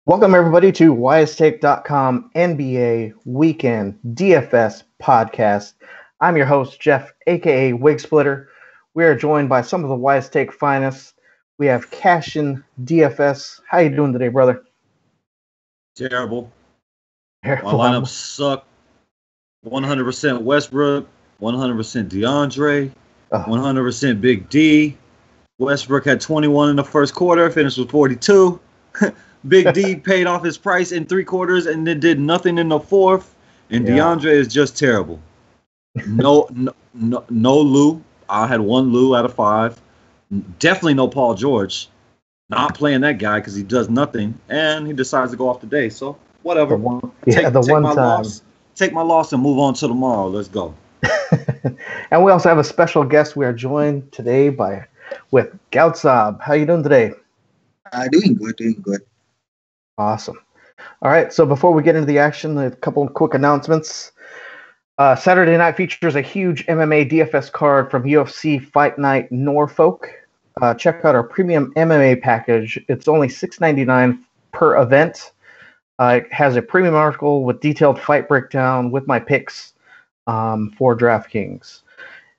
Welcome, everybody, to WiseTake.com NBA Weekend DFS podcast. I'm your host, Jeff, a.k.a. WigSplitter. We are joined by some of the WiseTake finest. We have CashinDFS. How you doing today, brother? Terrible. My lineup sucked. 100% Westbrook, 100% DeAndre, 100% Big D. Westbrook had 21 in the first quarter, finished with 42. Big D paid off his price in 3 quarters and then did nothing in the fourth. And DeAndre is just terrible. No Lou. I had 1 Lou out of 5. Definitely no Paul George. Not playing that guy because he does nothing. And he decides to go off today. So whatever. Take my loss and move on to tomorrow. Let's go. And we also have a special guest. We are joined today with Goudsaab. How you doing today? Doing good. Awesome. All right, so before we get into the action, a couple of quick announcements. Saturday night features a huge MMA DFS card from UFC Fight Night Norfolk. Check out our premium MMA package. It's only $6.99 per event. It has a premium article with detailed fight breakdown with my picks for DraftKings.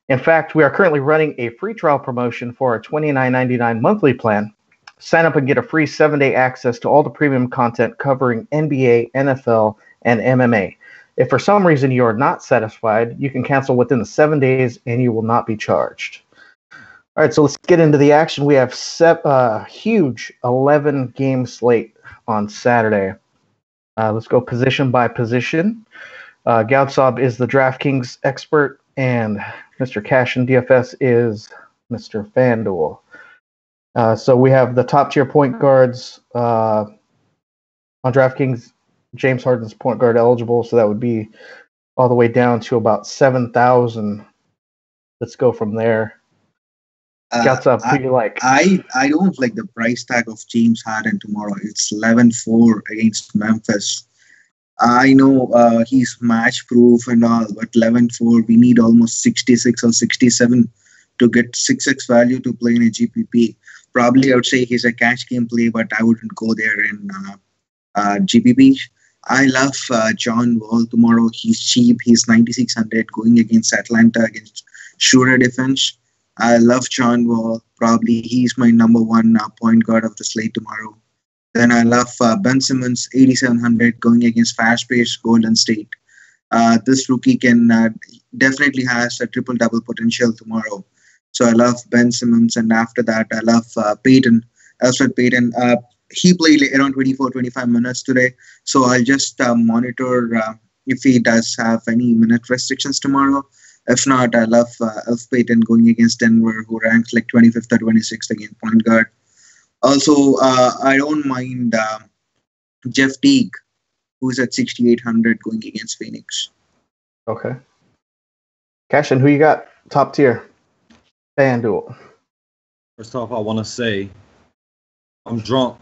In fact, we are currently running a free trial promotion for our $29.99 monthly plan. Sign up and get a free 7-day access to all the premium content covering NBA, NFL, and MMA. If for some reason you are not satisfied, you can cancel within the 7 days and you will not be charged. All right, so let's get into the action. We have a huge 11-game slate on Saturday. Let's go position by position. Goudsaab is the DraftKings expert, and Mr. CashinDFS is Mr. FanDuel. So we have the top-tier point guards on DraftKings. James Harden's point guard eligible, so that would be all the way down to about 7,000. Let's go from there. Goudsaab, who do you like? I don't like the price tag of James Harden tomorrow. It's 11-4 against Memphis. I know he's match-proof and all, but 11-4, we need almost 66 or 67 to get 6x value to play in a GPP. Probably I would say he's a cash game play, but I wouldn't go there in GPP. I love John Wall tomorrow. He's cheap. He's 9,600 going against Atlanta against Shooter defense. I love John Wall. Probably he's my number 1 point guard of the slate tomorrow. Then I love Ben Simmons, 8,700 going against fast-paced Golden State. This rookie can definitely has a triple-double potential tomorrow. So I love Ben Simmons, and after that, I love Payton. Alfred Payton. He played around 24-25 minutes today. So I'll just monitor if he does have any minute restrictions tomorrow. If not, I love Elf Payton going against Denver, who ranks like 25th or 26th against point guard. Also, I don't mind Jeff Teague, who's at 6,800 going against Phoenix. Okay. Cashin, who you got? Top tier. FanDuel. First off, I want to say I'm drunk.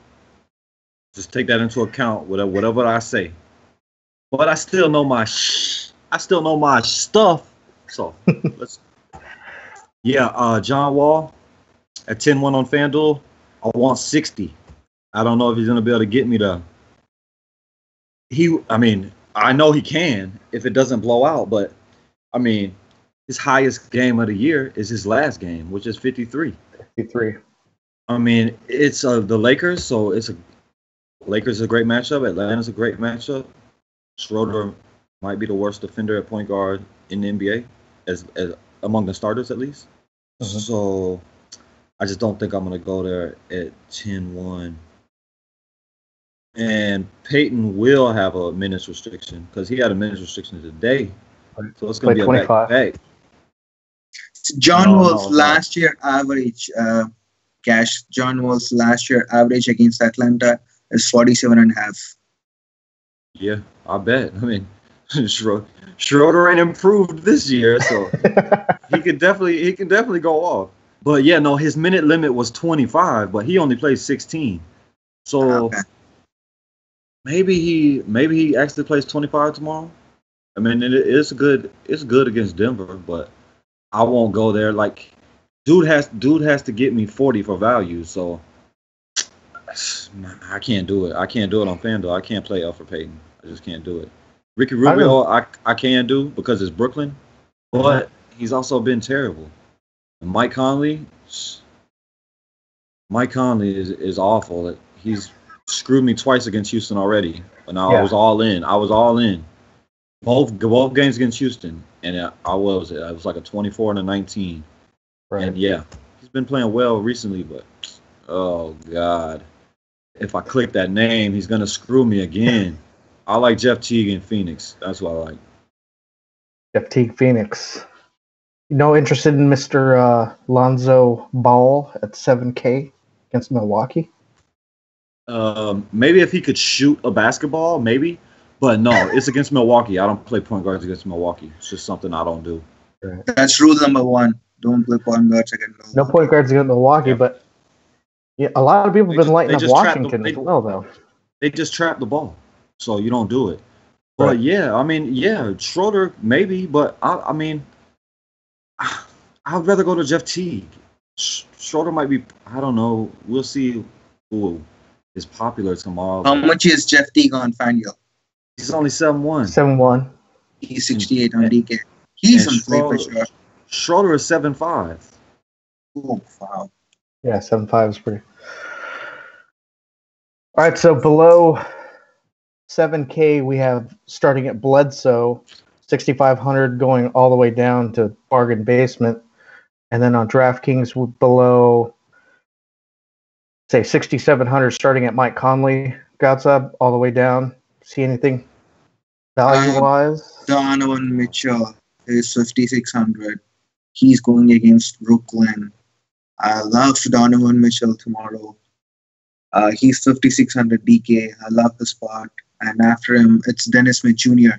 Just take that into account, whatever I say. But I still know my stuff. So let's. Yeah, John Wall at 10-1 on FanDuel. I want 60. I don't know if he's gonna be able to get me to. I know he can if it doesn't blow out, but I mean, his highest game of the year is his last game, which is 53. 53. I mean, it's the Lakers, so Lakers is a great matchup. Atlanta's a great matchup. Schroeder might be the worst defender at point guard in the NBA, as among the starters at least. Mm-hmm. So I just don't think I'm going to go there at 10-1. And Peyton will have a minutes restriction because he had a minutes restriction today. So it's going to be a back. John Wall's last year average, John Wall's last year average against Atlanta is 47.5. Yeah, I bet. I mean, Schroeder ain't improved this year, so he can definitely go off. But yeah, no, his minute limit was 25, but he only plays 16. So maybe he actually plays 25 tomorrow. I mean, it's good against Denver, but I won't go there. Like, dude has to get me 40 for value. So I can't do it. I can't do it on FanDuel. I can't play Elfrid Payton. I just can't do it. Ricky Rubio, I can do because it's Brooklyn, but he's also been terrible. And Mike Conley is awful. He's screwed me twice against Houston already. But now I was all in. Both games against Houston, and I was like a 24 and a 19. Right. And he's been playing well recently, but oh God, if I click that name, he's gonna screw me again. I like Jeff Teague in Phoenix. That's what I like. Jeff Teague, Phoenix. Interested in Mr. Lonzo Ball at 7K against Milwaukee? Maybe if he could shoot a basketball, maybe. But no, it's against Milwaukee. I don't play point guards against Milwaukee. It's just something I don't do. Right. That's rule number 1. Don't play point guards against Milwaukee. No point guards against Milwaukee, but a lot of people have been lighting up Washington as well, though. They just trap the ball, so you don't do it. But Schroeder maybe, but I'd rather go to Jeff Teague. Schroeder might be, I don't know. We'll see who is popular tomorrow. How much is Jeff Teague on FanDuel? He's only 7-1. 7-1. He's 68 on DK. He's on play for sure. Schroeder is 7-5. Oh, wow. Yeah, 7-5 is pretty. All right, so below 7K, we have starting at Bledsoe, 6,500 going all the way down to bargain basement. And then on DraftKings, below, say, 6,700 starting at Mike Conley, Goudsaab, all the way down. See anything value-wise? Donovan Mitchell is 5,600. He's going against Brooklyn. I love Donovan Mitchell tomorrow. He's 5,600 DK. I love the spot. And after him, it's Dennis Smith Jr.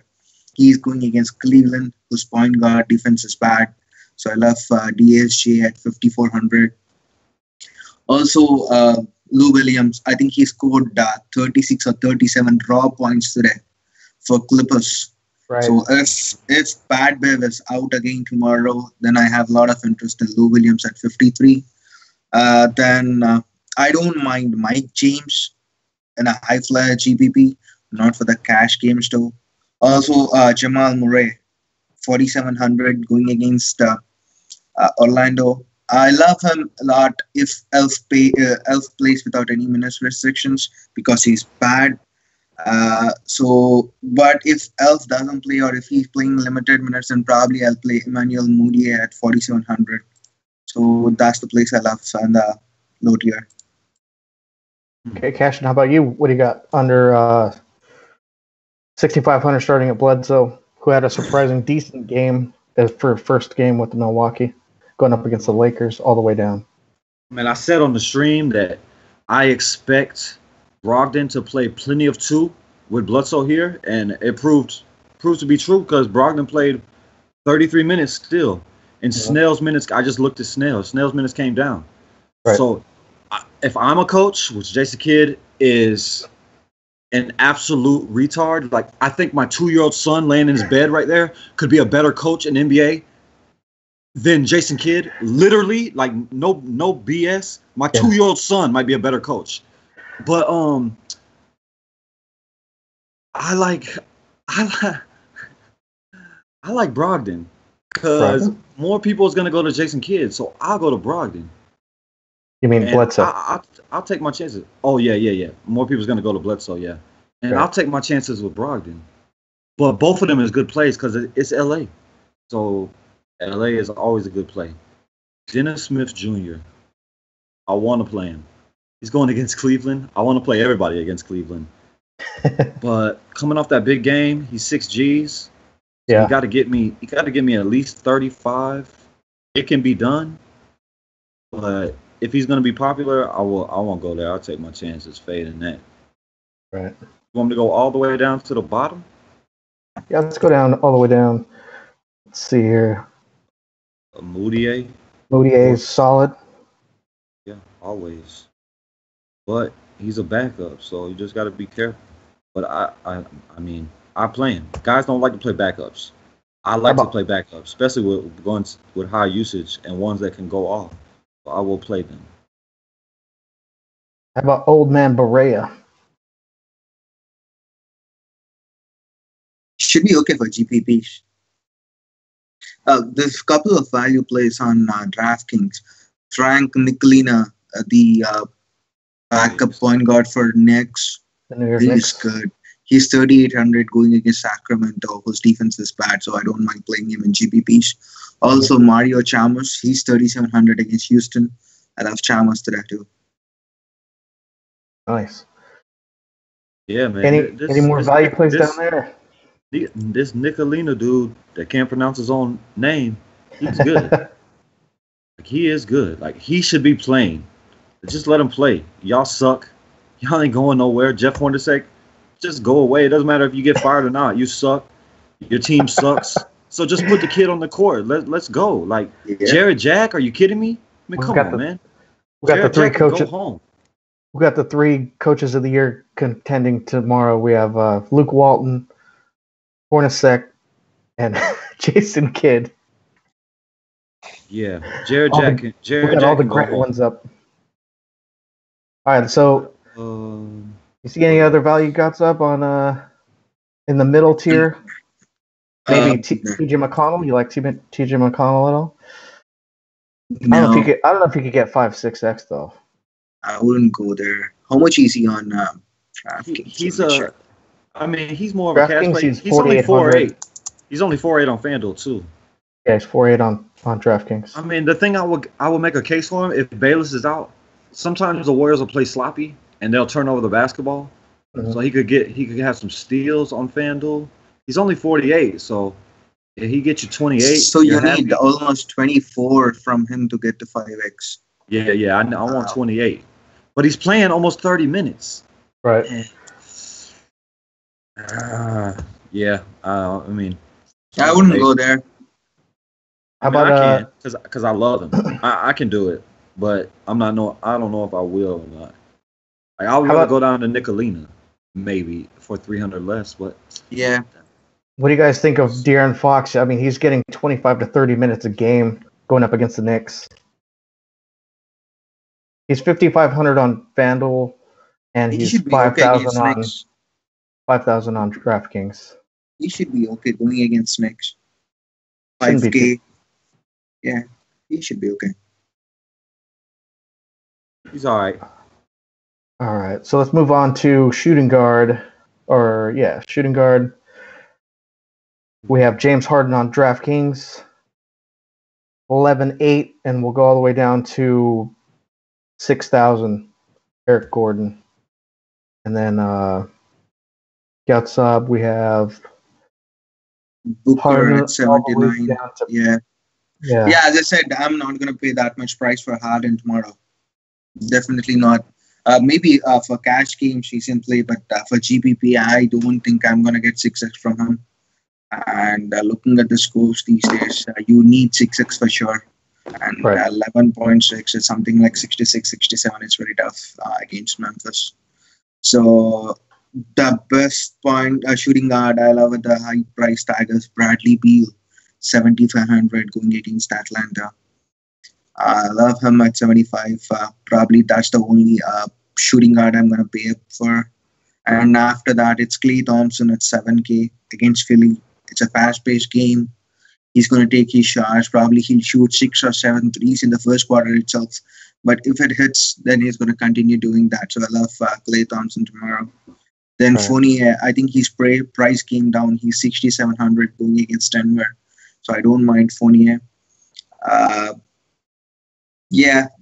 He's going against Cleveland, whose point guard defense is bad. So I love DSJ at 5,400. Also, Lou Williams, I think he scored 36 or 37 raw points today for Clippers. Right. So if Pat Bev is out again tomorrow, then I have a lot of interest in Lou Williams at 53. Then I don't mind Mike James in a high flyer GPP, not for the cash games though. Also, Jamal Murray, 4,700 going against Orlando. I love him a lot if Elf plays without any minutes restrictions because he's bad. But if Elf doesn't play or if he's playing limited minutes, then probably I'll play Emmanuel Mudiay at 4,700. So that's the place I love on the low tier. Okay, Cashin, how about you? What do you got under 6,500 starting at Bledsoe, who had a surprising decent game for first game with Milwaukee, going up against the Lakers all the way down? Man, I said on the stream that I expect Brogdon to play plenty of 2 with Bledsoe here, and it proves to be true because Brogdon played 33 minutes still. And Snell's minutes, I just looked at Snell's minutes came down. Right. So if I'm a coach, which Jason Kidd is an absolute retard, like I think my 2-year-old son laying in his bed right there could be a better coach in NBA than Jason Kidd. Literally, like no BS. My 2-year-old son might be a better coach. But I like Brogdon because more people is gonna go to Jason Kidd, so I'll go to Brogdon. You mean Bledsoe? I'll take my chances. Oh yeah. More people's gonna go to Bledsoe, yeah, and I'll take my chances with Brogdon. But both of them is good plays because it's LA, so LA is always a good play. Dennis Smith Jr. I want to play him. He's going against Cleveland. I want to play everybody against Cleveland. But coming off that big game, he's 6 Gs. So yeah. You got to get me at least 35. It can be done. But if he's going to be popular, I won't go there. I'll take my chances fading that. Right. You want me to go all the way down to the bottom? Yeah, let's go down all the way down. Let's see here. Mudiay. Mudiay is solid. Yeah, always. But he's a backup, so you just got to be careful. But I mean, I play him. Guys don't like to play backups. I like to play backups, especially with ones with high usage and ones that can go off. So I will play them. How about Old Man Berea? Should be okay for GPPs. There's a couple of value plays on DraftKings. Frank Nicolina, the backup point guard for Knicks. He's good. He's 3,800 going against Sacramento, whose defense is bad, so I don't mind playing him in GPPs. Also, Mario Chalmers, he's 3,700 against Houston. I love Chalmers today too. Nice. Yeah, man. Any more value plays down there? This Nicolina dude that can't pronounce his own name, he's good. Like, he is good. Like, he should be playing. Just let him play. Y'all suck. Y'all ain't going nowhere. Jeff Hornacek, just go away. It doesn't matter if you get fired or not. You suck. Your team sucks. So just put the kid on the court. Let's go. Like, Jared Jack, are you kidding me? I mean, come on, man. We got the three coaches. Go home. We got the 3 coaches of the year contending tomorrow. We have Luke Walton, Hornacek, and Jason Kidd. Yeah, Jared Jack. Jared Jack. All the great ones up. All right, so you see any other value Goudsaab on in the middle tier? Maybe TJ McConnell. You like TJ McConnell at all? No. I don't know if you could get 5-6x though. I wouldn't go there. How much is he on DraftKings? He's more of a cash play. He's only 4.8. He's only 4.8 on FanDuel too. Yeah, he's 4.8 on DraftKings. I mean, the thing I will make a case for him if Bayless is out. Sometimes the Warriors will play sloppy and they'll turn over the basketball, so he could have some steals on FanDuel. He's only 48, so if he gets you 28. So you need almost 24 from him to get to 5x. Yeah. I want 28, but he's playing almost 30 minutes. Right. Yeah. I wouldn't go there. How about I can because I love him. I can do it, but I don't know if I will or not. Like, I would rather go down to Nicolina, maybe for 300 less. But yeah. What do you guys think of De'Aaron Fox? I mean, he's getting 25 to 30 minutes a game going up against the Knicks. He's 5,500 on FanDuel, and he's 5,000 on DraftKings. He should be okay going against Knicks. 5K. Yeah, he should be okay. He's all right. All right, so let's move on to shooting guard. Shooting guard. We have James Harden on DraftKings, 11.8, and we'll go all the way down to 6,000. Eric Gordon, and then Goudsaab, we have Booker at 79. Yeah. As I said, I'm not going to pay that much price for Harden tomorrow. Definitely not. Maybe for cash games he can play, but for GPP, I don't think I'm going to get 6x from him. And looking at the scores these days, you need 6x for sure. And 11.6 is something like 66, 67. It's very tough against Memphis. So the best point shooting guard I love at the high price tag is Bradley Beal, 7,500 going against Atlanta. I love him at 75. Probably that's the only shooting guard I'm going to pay up for. And after that, it's Klay Thompson at 7K against Philly. It's a fast-paced game. He's going to take his shots. Probably he'll shoot 6 or 7 threes in the first quarter itself. But if it hits, then he's going to continue doing that. So I love Klay Thompson tomorrow. Then Fournier, I think his price came down. He's 6,700 going against Denver. So I don't mind Fournier.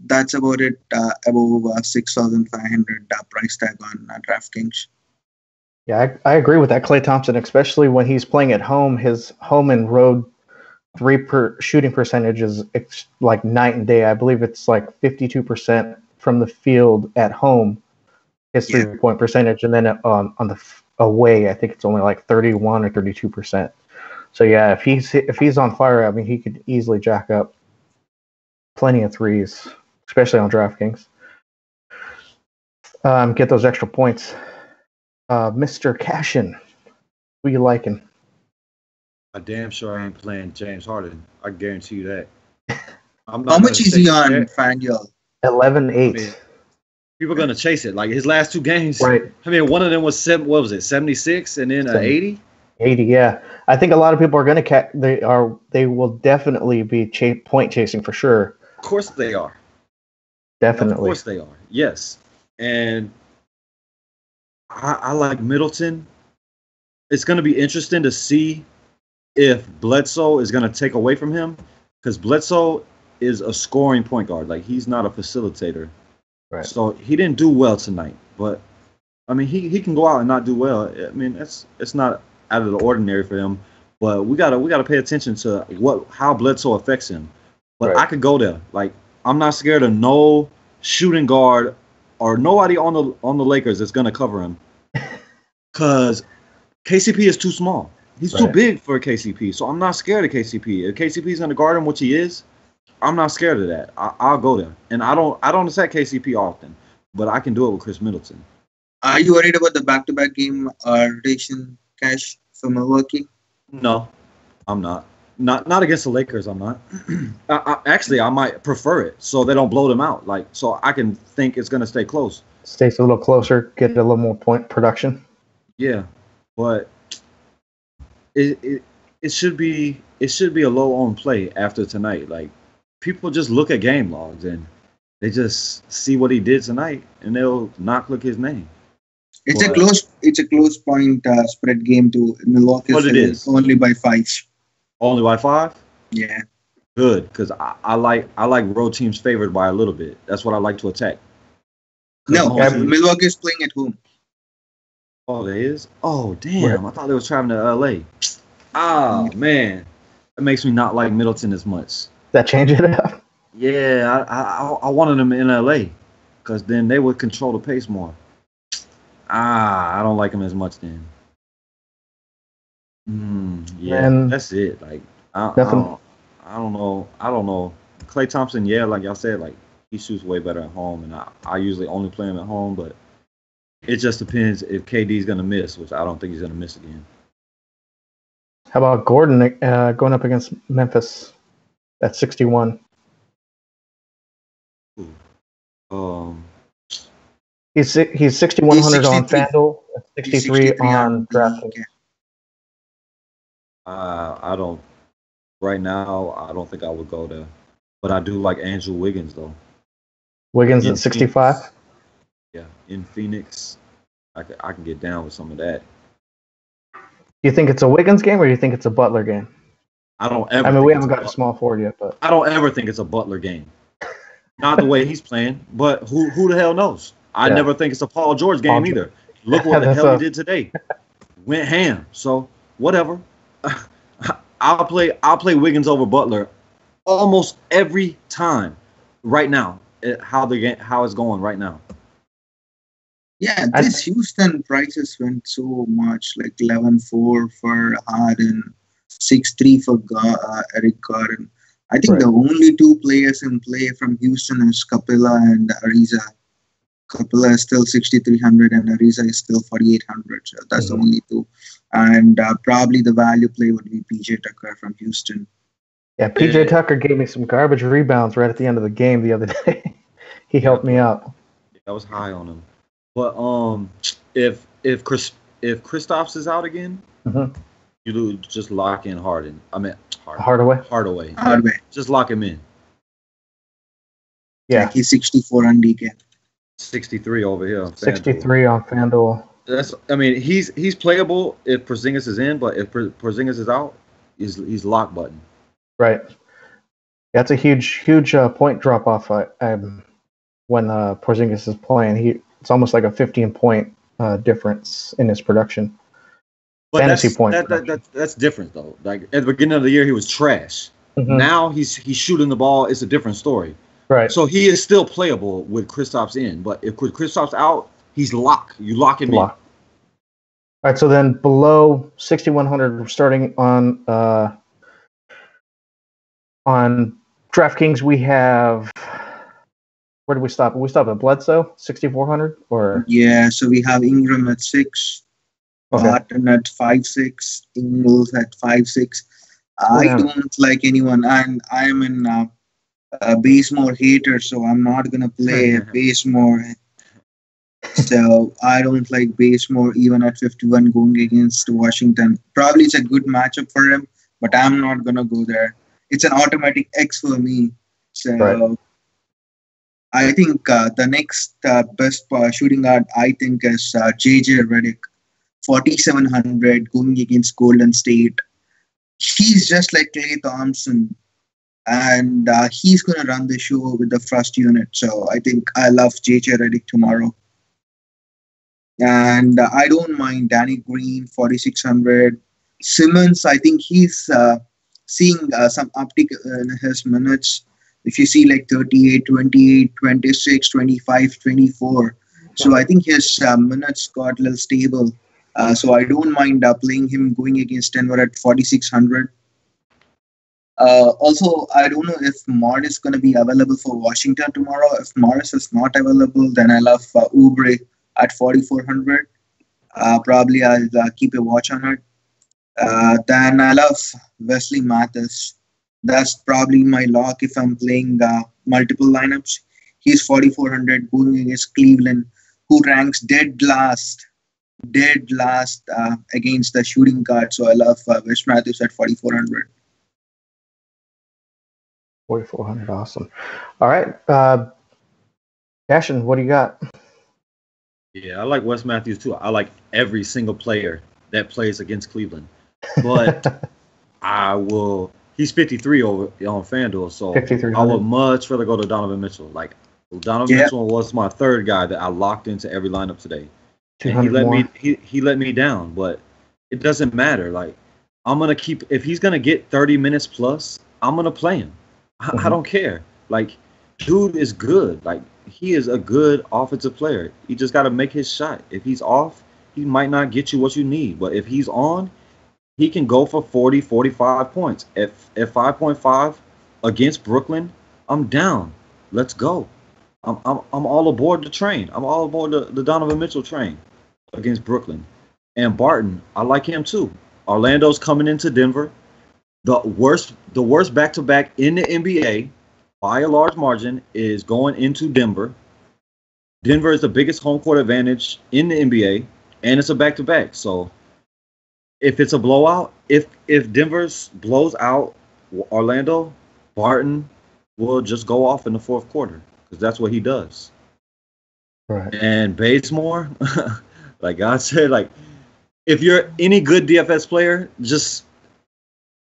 That's about it. Above 6,500 price tag on DraftKings. Yeah, I agree with that. Klay Thompson, especially when he's playing at home, his home and road shooting percentage is like night and day. I believe it's like 52% from the field at home, his 3-point percentage, and then on the away, I think it's only like 31 or 32%. So yeah, if he's on fire, I mean, he could easily jack up plenty of threes, especially on DraftKings. Get those extra points. Mr. Cashin, who you liking? I'm damn sure I ain't playing James Harden. I guarantee you that. How much is he on FanDuel? 11.8. People are gonna chase it. Like his last 2 games, right? I mean, one of them was 76, and then 80. 80, yeah. I think a lot of people are going to they will definitely be point chasing for sure. Of course they are. Definitely. Of course they are. Yes. And I like Middleton. It's going to be interesting to see if Bledsoe is going to take away from him, because Bledsoe is a scoring point guard. Like, he's not a facilitator. Right. So he didn't do well tonight. But, I mean, he can go out and not do well. I mean, it's not out of the ordinary for him, but we gotta pay attention to how Bledsoe affects him. But right. I could go there. Like, I'm not scared of no shooting guard or nobody on the Lakers that's gonna cover him, because KCP is too small. He's too big for KCP. So I'm not scared of KCP. If KCP is gonna guard him, which he is, I'm not scared of that. I'll go there, and I don't attack KCP often, but I can do it with Chris Middleton. Are you worried about the back-to-back game rotation? Cash for Milwaukee? No, I'm not. Not against the Lakers. I'm not. Actually, I might prefer it so they don't blow them out. Like, so I can think it's gonna stay close. Stays a little closer, get a little more point production. Yeah, but it should be a low on play after tonight. Like, people just look at game logs and they just see what he did tonight and they'll not click his name. It's a close point spread game to Milwaukee. But it is only by 5. Only by 5? Yeah. Good, because I like road teams favored by a little bit. That's what I like to attack. No, Milwaukee is playing at home. Oh, they is? Oh, damn! I thought they was traveling to LA. Ah, man, that makes me not like Middleton as much. That change it up? Yeah, I wanted them in LA, because then they would control the pace more. I don't like him as much then. Yeah, and that's it. Like, I don't know. Klay Thompson, yeah, like y'all said, like, he shoots way better at home, and I usually only play him at home, but it just depends if KD's gonna miss, which I don't think he's gonna miss again. How about Gordon going up against Memphis at 61? He's 6,100 on FanDuel, 63 on DraftKings. Right now, I don't think I would go there. But I do like Andrew Wiggins, though. Wiggins at 65? Yeah, in Phoenix, I can get down with some of that. You think it's a Wiggins game or you think it's a Butler game? I don't ever. I mean, we haven't got a small forward yet, but I don't ever think it's a Butler game. Not the way he's playing, but who the hell knows? I never think it's a Paul George game either. Look what the hell he did today. Went ham. So whatever. I'll play Wiggins over Butler almost every time. Right now, how it's going right now. Yeah, this Houston prices went so much, like 11-4 for Harden, 6-3 for Eric Gordon. I think the only 2 players in play from Houston is Capella and Ariza. Capella is still 6,300 and Ariza is still 4,800. So that's the only 2. And probably the value play would be PJ Tucker from Houston. Yeah, PJ Tucker gave me some garbage rebounds right at the end of the game the other day. He helped me out. I was high on him. But if Kristaps is out again, you just lock in Harden. I mean Hardaway. Just lock him in. Yeah, he's 64 on DK. 63 over here. 63 on FanDuel. He's playable if Porzingis is in, but if Porzingis is out, he's lock button. Right. That's a huge point drop off. When Porzingis is playing, it's almost like a 15-point difference in his production. But fantasy points. That's different though. Like at the beginning of the year, he was trash. Now he's shooting the ball. It's a different story. Right. So he is still playable with Kristaps in, but if Kristaps out, he's locked. You lock him in. All right. So then below 6,100, we're starting on DraftKings. We have. Where do we stop? We stop at Bledsoe, 6,400, or so we have Ingram at 6, Barton at 5.6, Ingles at 5.6. I don't like anyone, and I am in Basemore hater, so I'm not gonna play Basemore. So I don't like Bazemore even at 51 going against Washington. Probably it's a good matchup for him, but I'm not going to go there. It's an automatic X for me. So I think the next best shooting guard, I think, is JJ Redick, 4,700 going against Golden State. He's just like Klay Thompson, and he's going to run the show with the first unit. So I think I love JJ Redick tomorrow. And I don't mind Danny Green, 4,600. Simmons, I think he's seeing some uptick in his minutes. If you see like 38, 28, 26, 25, 24. So I think his minutes got a little stable. So I don't mind playing him going against Denver at 4,600. Also, I don't know if Morris is going to be available for Washington tomorrow. If Morris is not available, then I love Oubre at 4,400. Probably I'll keep a watch on it. Then I love Wesley Matthews. That's probably my lock if I'm playing multiple lineups. He's 4,400 going against Cleveland, who ranks dead last against the shooting guard. So I love Wes Matthews at 4,400. 4,400, awesome. All right, Cashin, what do you got? Yeah, I like Wes Matthews too. I like every single player that plays against Cleveland, but He's 53 over on FanDuel, so I would much rather go to Donovan Mitchell. Like Donovan Mitchell was my third guy that I locked into every lineup today. And he let me down, but it doesn't matter. Like I'm gonna keep if he's gonna get 30 minutes plus, I'm gonna play him. I don't care. Like dude is good. Like he is a good offensive player. You just gotta make his shot. If he's off, he might not get you what you need. But if he's on, he can go for 40, 45 points. At 5.5 against Brooklyn, I'm down. Let's go. I'm all aboard the train. I'm all aboard the Donovan Mitchell train against Brooklyn. And Barton, I like him too. Orlando's coming into Denver. The worst back-to-back in the NBA by a large margin is going into Denver. Denver is the biggest home court advantage in the NBA, and it's a back-to-back. So if it's a blowout, if Denver blows out Orlando, Barton will just go off in the fourth quarter because that's what he does. Right. And Bazemore, like God said, like if you're any good DFS player, just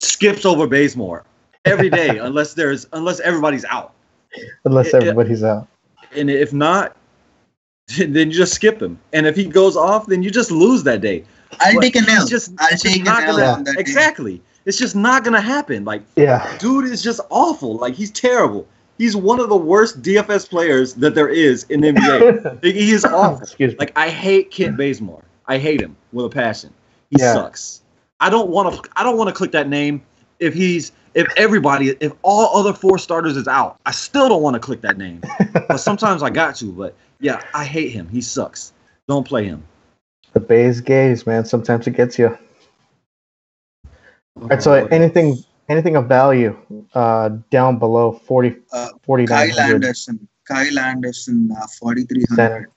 skips over Bazemore every day unless everybody's out. Unless everybody's out. And if not, then you just skip him. And if he goes off, then you just lose that day. I'll take an L. I'll take an L. Exactly. It's just not going to happen. Like, yeah. Dude is just awful. Like, he's terrible. He's one of the worst DFS players that there is in the NBA. He is awful. Excuse me. Like, I hate Kent Bazemore. I hate him with a passion. He sucks. I don't want to click that name if all other four starters is out. I still don't want to click that name. But sometimes I got to. But yeah, I hate him. He sucks. Don't play him. The Bay's gaze, man. Sometimes it gets you. All right, so anything of value down below 4900. Kyle Anderson, 4,300.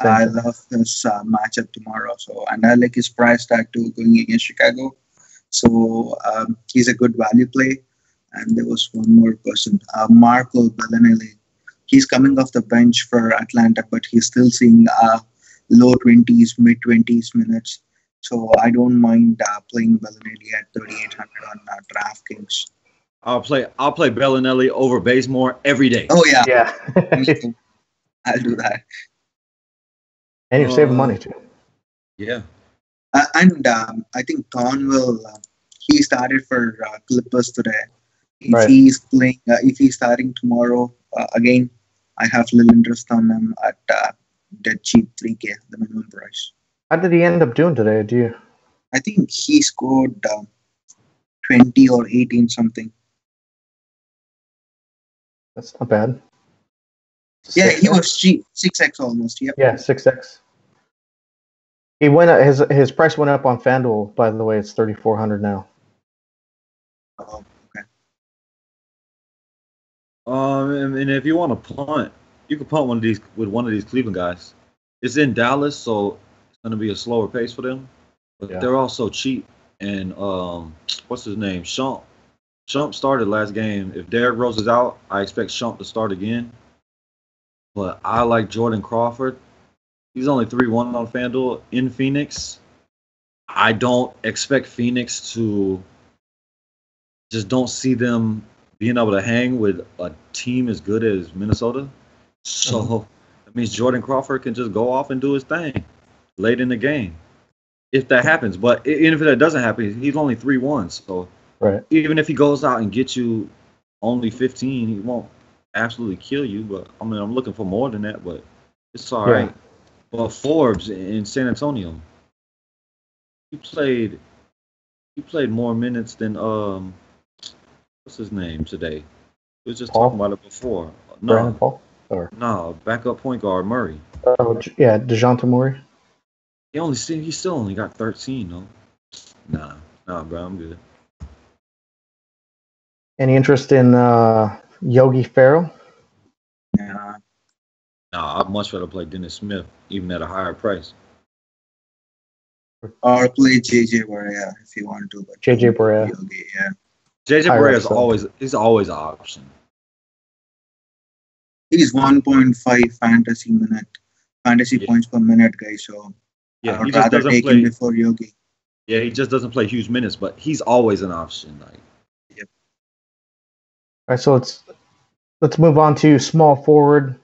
I love this matchup tomorrow. So, and I like his price tag too going against Chicago. So he's a good value play. And there was one more person, Marco Bellinelli. He's coming off the bench for Atlanta, but he's still seeing low 20s, mid 20s minutes. So I don't mind playing Bellinelli at 3,800 on DraftKings. I'll play Bellinelli over Bazemore every day. Oh yeah, yeah. I'll do that. And you're saving money too. Yeah. And I think Conley, he started for Clippers today. If he's playing, if he's starting tomorrow, again, I have little interest on him at dead cheap 3K, the minimum price. How did he end up doing today? I think he scored 20 or 18 something. That's not bad. Yeah, 6X? He was cheap, 6x almost. Yep. Yeah, 6x. He went. His price went up on FanDuel. By the way, it's 3,400 now. Oh, okay. And if you want to punt, you can punt one of these Cleveland guys. It's in Dallas, so it's going to be a slower pace for them. But they're also cheap. And what's his name? Shump. Shump started last game. If Derrick Rose is out, I expect Shump to start again. But I like Jordan Crawford. He's only 3-1 on FanDuel in Phoenix. I don't expect Phoenix to just don't see them being able to hang with a team as good as Minnesota. So that means Jordan Crawford can just go off and do his thing late in the game. If that happens. But even if that doesn't happen, he's only 3-1. So even if he goes out and gets you only 15, he won't absolutely kill you. But I mean, I'm looking for more than that, but it's all right. But Forbes in San Antonio, he played more minutes than what's his name today? We was just talking about it before. Brandon Paul? No, backup point guard Murray. Oh yeah, DeJounte Murray. He still only got 13 though. Nah, bro, I'm good. Any interest in Yogi Ferrell? Yeah. Nah, I'd much rather play Dennis Smith, even at a higher price. Or play JJ Barea if you want to. But JJ Barea. Yogi, yeah. JJ Barea is always an option. He's 1.5 fantasy points per minute, guy. So I would rather take him before Yogi. Yeah, he just doesn't play huge minutes, but he's always an option. All right, so let's move on to small forward.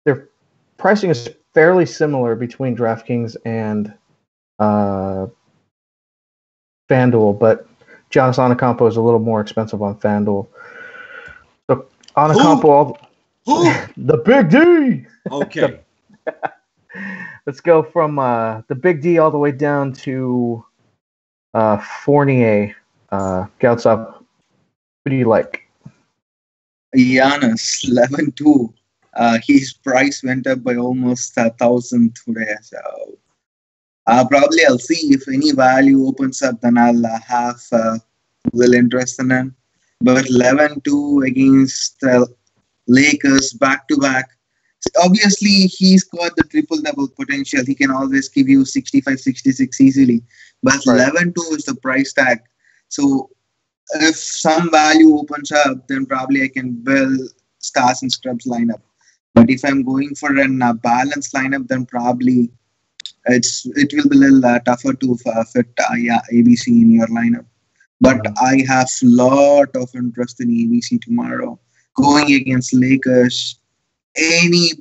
Their pricing is fairly similar between DraftKings and FanDuel, but Giannis Antetokounmpo is a little more expensive on FanDuel. So Antetokounmpo, the Big D. Okay. Let's go from the Big D all the way down to Fournier. Goudsaab, who do you like? Giannis, 11-2. His price went up by almost 1,000 today. So probably I'll see if any value opens up, then I'll have little interest in him. But 11-2 against Lakers back-to-back. Obviously, he's got the triple-double potential. He can always give you 65, 66 easily. But 11-2 is the price tag. So if some value opens up, then probably I can build stars and scrubs lineup. But if I'm going for a balanced lineup, then probably it will be a little tougher to fit ABC in your lineup. But I have a lot of interest in ABC tomorrow. Going against Lakers, any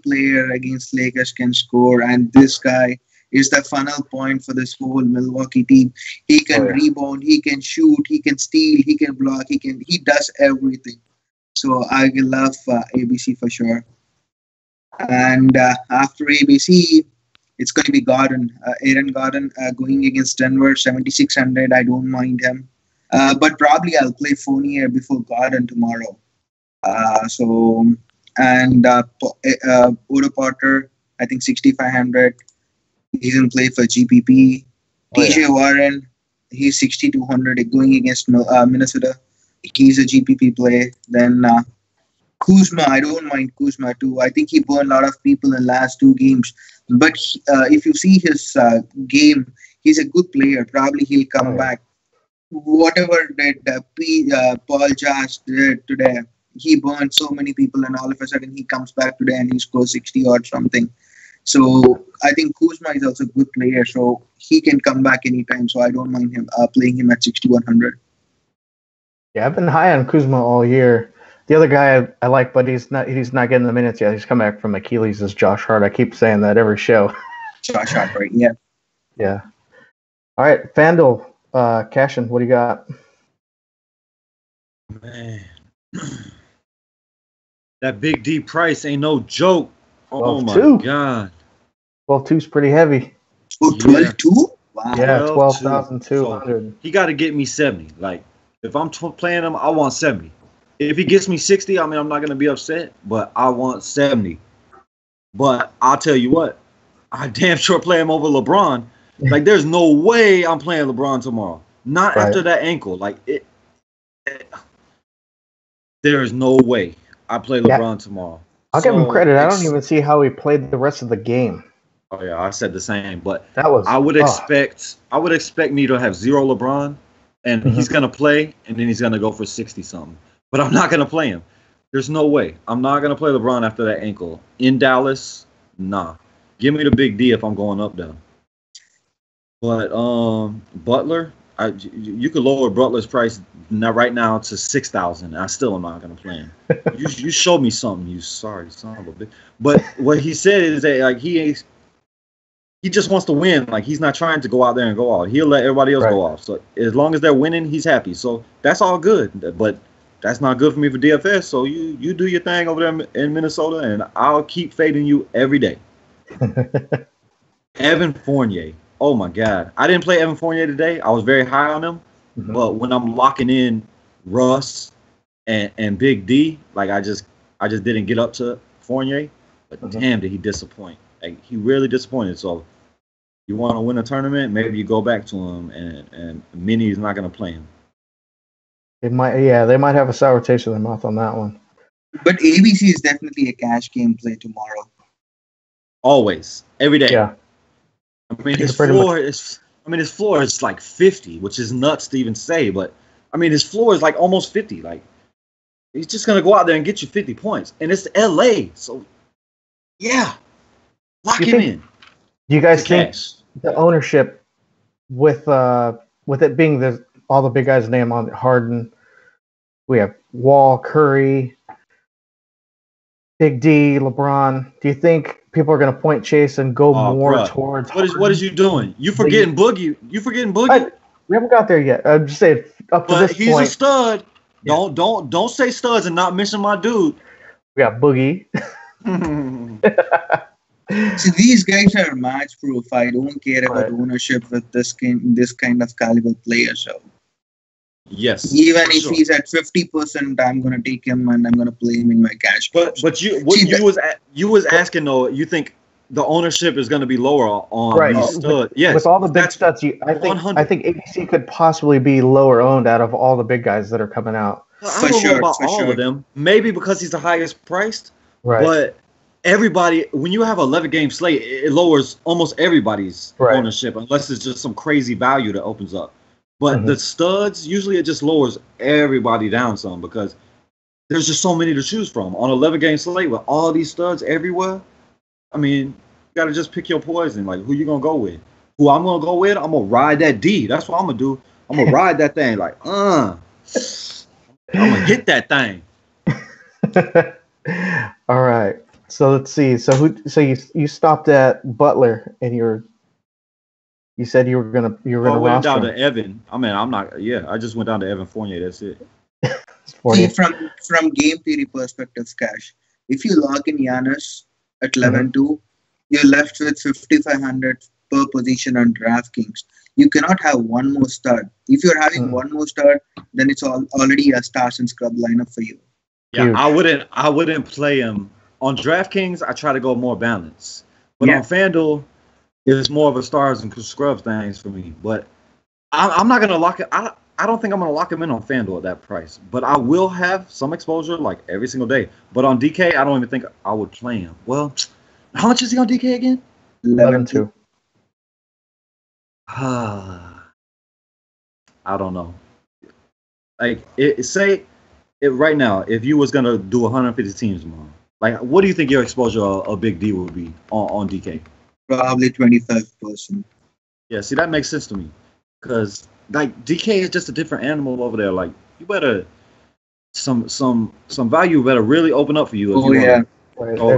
player against Lakers can score, and this guy is the funnel point for this whole Milwaukee team. He can rebound, he can shoot, he can steal, he can block, he does everything. So I will love ABC for sure. And after ABC, it's going to be Aaron Gordon going against Denver, 7,600. I don't mind him. But probably I'll play Fournier before Gordon tomorrow. Otto Porter, I think 6,500. He's in play for GPP. TJ Warren, he's 6,200 going against Minnesota. He's a GPP play. Then Kuzma, I don't mind Kuzma too. I think he burned a lot of people in the last 2 games. But if you see his game, he's a good player. Probably he'll come back. Whatever that Paul George did today, he burned so many people, and all of a sudden he comes back today and he scores 60 or something. So I think Kuzma is also a good player, so he can come back anytime. So I don't mind him playing him at 6,100. Yeah, I've been high on Kuzma all year. The other guy I like, but he's not getting the minutes yet. He's come back from Achilles, is Josh Hart. I keep saying that every show. Josh Hart, right? Yeah. Yeah. All right, FanDuel, Cashin, what do you got? Man, that Big D price ain't no joke. Oh my God. 12-2 is pretty heavy. Oh, 12-2? Wow. Yeah, 12,200. He got to get me 70. Like, if I'm playing him, I want 70. If he gets me 60, I mean, I'm not going to be upset, but I want 70. But I'll tell you what, I damn sure play him over LeBron. Like, there's no way I'm playing LeBron tomorrow. Not after that ankle. Like, there is no way I play LeBron tomorrow. I'll give him credit. I don't even see how he played the rest of the game. Oh yeah, I said the same, but I would expect me to have 0 LeBron, and he's gonna play, and then he's gonna go for 60 something. But I'm not gonna play him. There's no way. I'm not gonna play LeBron after that ankle in Dallas. Nah, give me the big D if I'm going up there. But Butler, you could lower Butler's price right now to 6,000. I still am not gonna play him. you showed me something. You sorry son of a bitch. But what he said is that like he just wants to win. Like he's not trying to go out there and go out. He'll let everybody else go off. So as long as they're winning, he's happy. So that's all good. But that's not good for me for DFS. So you do your thing over there in Minnesota, and I'll keep fading you every day. Evan Fournier. Oh my God. I didn't play Evan Fournier today. I was very high on him. But when I'm locking in Russ and Big D, like I just didn't get up to Fournier. But damn, did he disappoint. Like he really disappointed. So you want to win a tournament, maybe you go back to him, and Minnie is not going to play him. They might have a sour taste in their mouth on that one. But ABC is definitely a cash game play tomorrow. Always, every day. Yeah. I mean, his floor is like 50, which is nuts to even say. But I mean, his floor is like almost 50. Like he's just going to go out there and get you 50 points, and it's LA. So yeah, lock him in. Do you guys think the ownership with it being all the big guys' name on Harden, we have Wall, Curry, Big D, LeBron. Do you think people are going to point chase and go towards Harden? What is you doing? You forgetting Boogie? We haven't got there yet. I'm just saying up to this point. He's a stud. Yeah. Don't say studs and not mention my dude. We got Boogie. See, these guys are match proof. I don't care about ownership with this kind of caliber player. So yes, even if he's at 50%, I'm gonna take him and I'm gonna play him in my cash. But you was asking though. You think the ownership is gonna be lower on these studs? Yes, with all the big studs, I think ABC could possibly be lower owned out of all the big guys that are coming out. I don't know about all of them. Maybe because he's the highest priced. Right. But everybody, when you have an 11-game slate, it lowers almost everybody's ownership, unless it's just some crazy value that opens up. But the studs, usually it just lowers everybody down some because there's just so many to choose from. On an 11-game slate with all these studs everywhere, I mean, you got to just pick your poison. Like, who you going to go with? Who I'm going to go with? I'm going to ride that D. That's what I'm going to do. I'm going to ride that thing like, I'm going to hit that thing. All right. So let's see. So you stopped at Butler, and you said you were gonna roster. I went down to Evan. I mean, I'm not. Yeah, I just went down to Evan Fournier. That's it. See, from game theory perspective, Cash, if you lock in Giannis at 11-2, you're left with 5,500 per position on DraftKings. You cannot have one more stud. If you're having one more stud, then it's already a stars and scrub lineup for you. Yeah, I wouldn't play him. On DraftKings, I try to go more balanced. But on FanDuel, it's more of a stars and scrubs things for me. But I'm not going to lock it. I don't think I'm going to lock him in on FanDuel at that price. But I will have some exposure like every single day. But on DK, I don't even think I would play him. Well, how much is he on DK again? 11-2. I don't know. Like, right now, if you was going to do 150 teams tomorrow, like, what do you think your exposure of Big D would be on DK? Probably 25%. Yeah, see, that makes sense to me. Because, like, DK is just a different animal over there. Like, you better, some value better really open up for you. It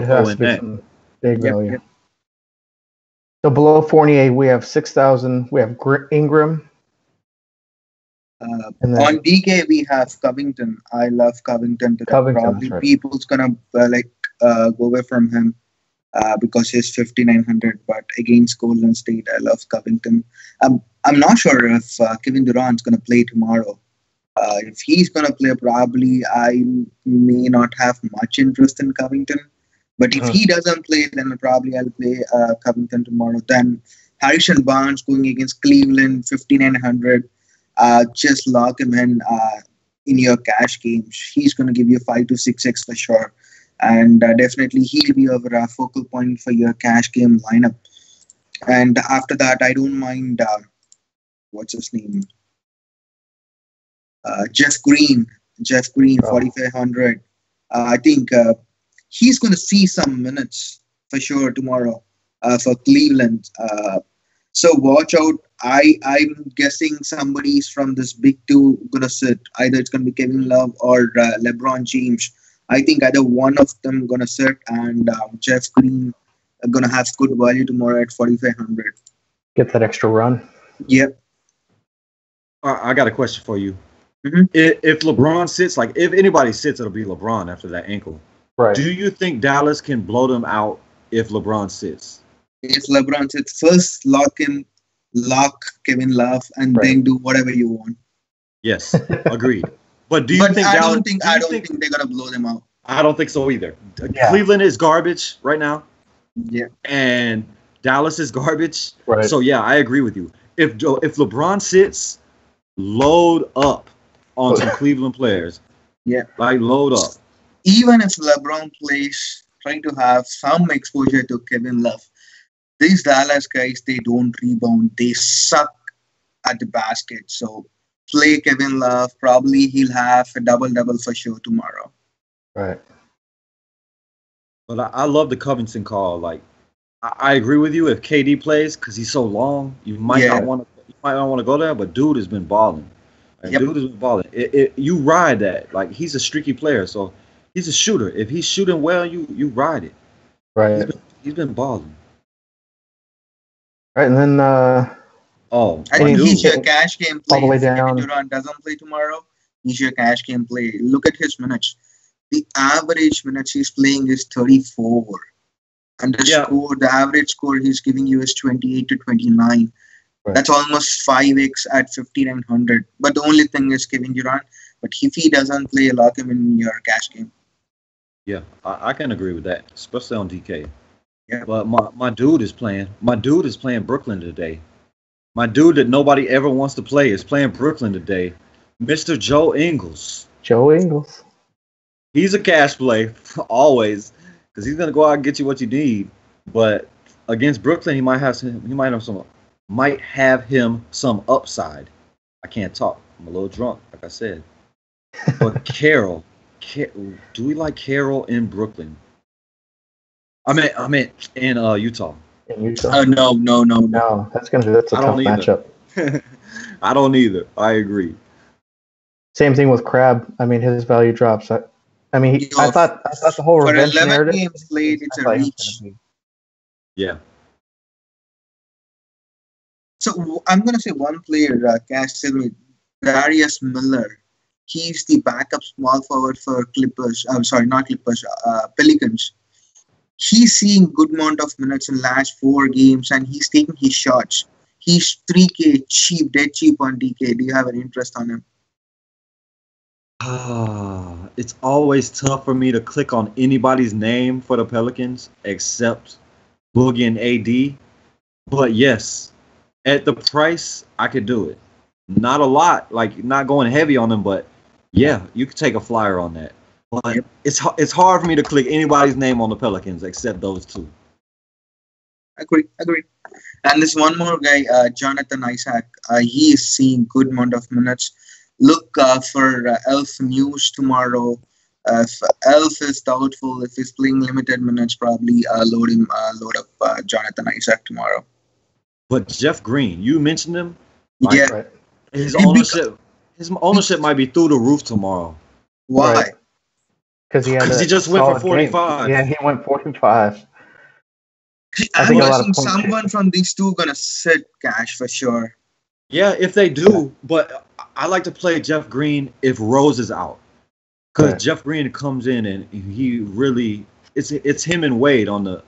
has to be some big value. Yep. So below Fournier, we have 6,000. We have Ingram. On DK, we have Covington. I love Covington. Probably people's gonna go away from him because he's 5,900. But against Golden State, I love Covington. I'm not sure if Kevin Durant's gonna play tomorrow. If he's gonna play, probably I may not have much interest in Covington. But if he doesn't play, then probably I'll play Covington tomorrow. Then Harrison Barnes going against Cleveland, 5,900. Just lock him in your cash games. He's going to give you 5 to 6x for sure. and definitely he'll be a focal point for your cash game lineup. And after that, I don't mind. What's his name? Jeff Green. Jeff Green, 4,500. I think he's going to see some minutes for sure tomorrow for Cleveland. So watch out. I'm guessing somebody's from this big two going to sit. Either it's going to be Kevin Love or LeBron James. I think either one of them going to sit, and Jeff Green going to have good value tomorrow at 4,500. Get that extra run. Yep. I got a question for you. Mm-hmm. If LeBron sits, like if anybody sits, it'll be LeBron after that ankle. Right. Do you think Dallas can blow them out if LeBron sits? If LeBron sits, first lock Kevin Love, and then do whatever you want. Yes, agreed. But do you think I Dallas? I don't think they're gonna blow them out. I don't think so either. Yeah. Cleveland is garbage right now. Yeah. And Dallas is garbage. Right. So yeah, I agree with you. If LeBron sits, load up on some Cleveland players. Yeah. Like load up. Even if LeBron plays, trying to have some exposure to Kevin Love. These Dallas guys, they don't rebound. They suck at the basket. So play Kevin Love. Probably he'll have a double-double for sure tomorrow. Right. But I love the Covington call. Like I agree with you. If KD plays, because he's so long, you might not want to go there. But dude has been balling. Like, dude has been balling. You ride that. Like he's a streaky player, so he's a shooter. If he's shooting well, you ride it. Right. He's been balling. Right, and then I think he's your cash game play. All the way if down. Durant doesn't play tomorrow, he's your cash game play. Look at his minutes. The average minutes he's playing is 34. And the average score he's giving you is 28 to 29. Right. That's almost 5x at 5,900. But the only thing is Kevin Durant. But if he doesn't play, lock him in your cash game. Yeah, I can agree with that, especially on DK. Yeah. But my dude is playing. My dude is playing Brooklyn today. My dude that nobody ever wants to play is playing Brooklyn today. Mr. Joe Ingles. Joe Ingles. He's a cash play always because he's gonna go out and get you what you need. But against Brooklyn, he might have some upside. I can't talk. I'm a little drunk, like I said. But Carroll, do we like Carroll in Brooklyn? I mean in Utah. In Utah? No. That's a tough matchup. I don't either. I agree. Same thing with Crab. I mean, his value drops. I thought the whole revenge for 11 narrative. Games played, it's a reach. Yeah. So I'm gonna say one player, Cash with Darius Miller. He's the backup small forward for Clippers. I'm sorry, not Clippers. Pelicans. He's seeing good amount of minutes in last 4 games, and he's taking his shots. He's 3K cheap, dead cheap on DK. Do you have an interest on him? It's always tough for me to click on anybody's name for the Pelicans except Boogie and AD. But yes, at the price, I could do it. Not a lot, like not going heavy on them, but yeah, you could take a flyer on that. But it's hard for me to click anybody's name on the Pelicans except those two. Agree. And this one more guy, Jonathan Isaac, he is seeing good amount of minutes. Look for Elf news tomorrow. If Elf is doubtful, if he's playing limited minutes, probably load up Jonathan Isaac tomorrow. But Jeff Green, you mentioned him. Right. His ownership might be through the roof tomorrow. Why? Right. Because he just went for 45. Game. Yeah, he went 45. I'm guessing someone from these two gonna sit Cash for sure. Yeah, if they do, but I like to play Jeff Green if Rose is out, because Jeff Green comes in and he really it's him and Wade on the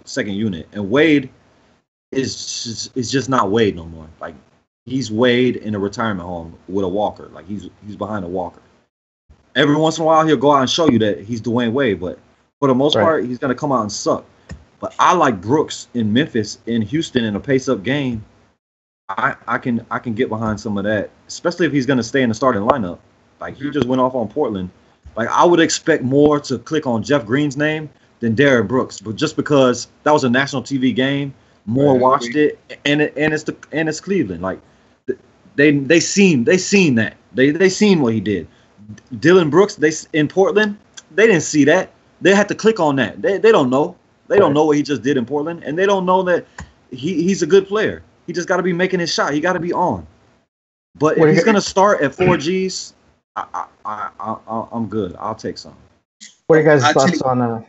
second unit, and Wade is just not Wade no more. Like he's Wade in a retirement home with a walker. Like he's behind a walker. Every once in a while he'll go out and show you that he's Dwayne Wade, but for the most part he's gonna come out and suck. But I like Brooks in Memphis, in Houston, in a pace-up game. I can get behind some of that, especially if he's going to stay in the starting lineup. Like he just went off on Portland. Like, I would expect more to click on Jeff Green's name than Derrick Brooks, but just because that was a national TV game, more watched it, and it's Cleveland. Like, they seen that. They seen what he did. Dylan Brooks, in Portland, they didn't see that. They had to click on that. They don't know. They don't know what he just did in Portland, and they don't know that he's a good player. He just got to be making his shot. He got to be on. But if he's gonna start at 4Gs, I'm good. I'll take some. What are your guys' thoughts on? No,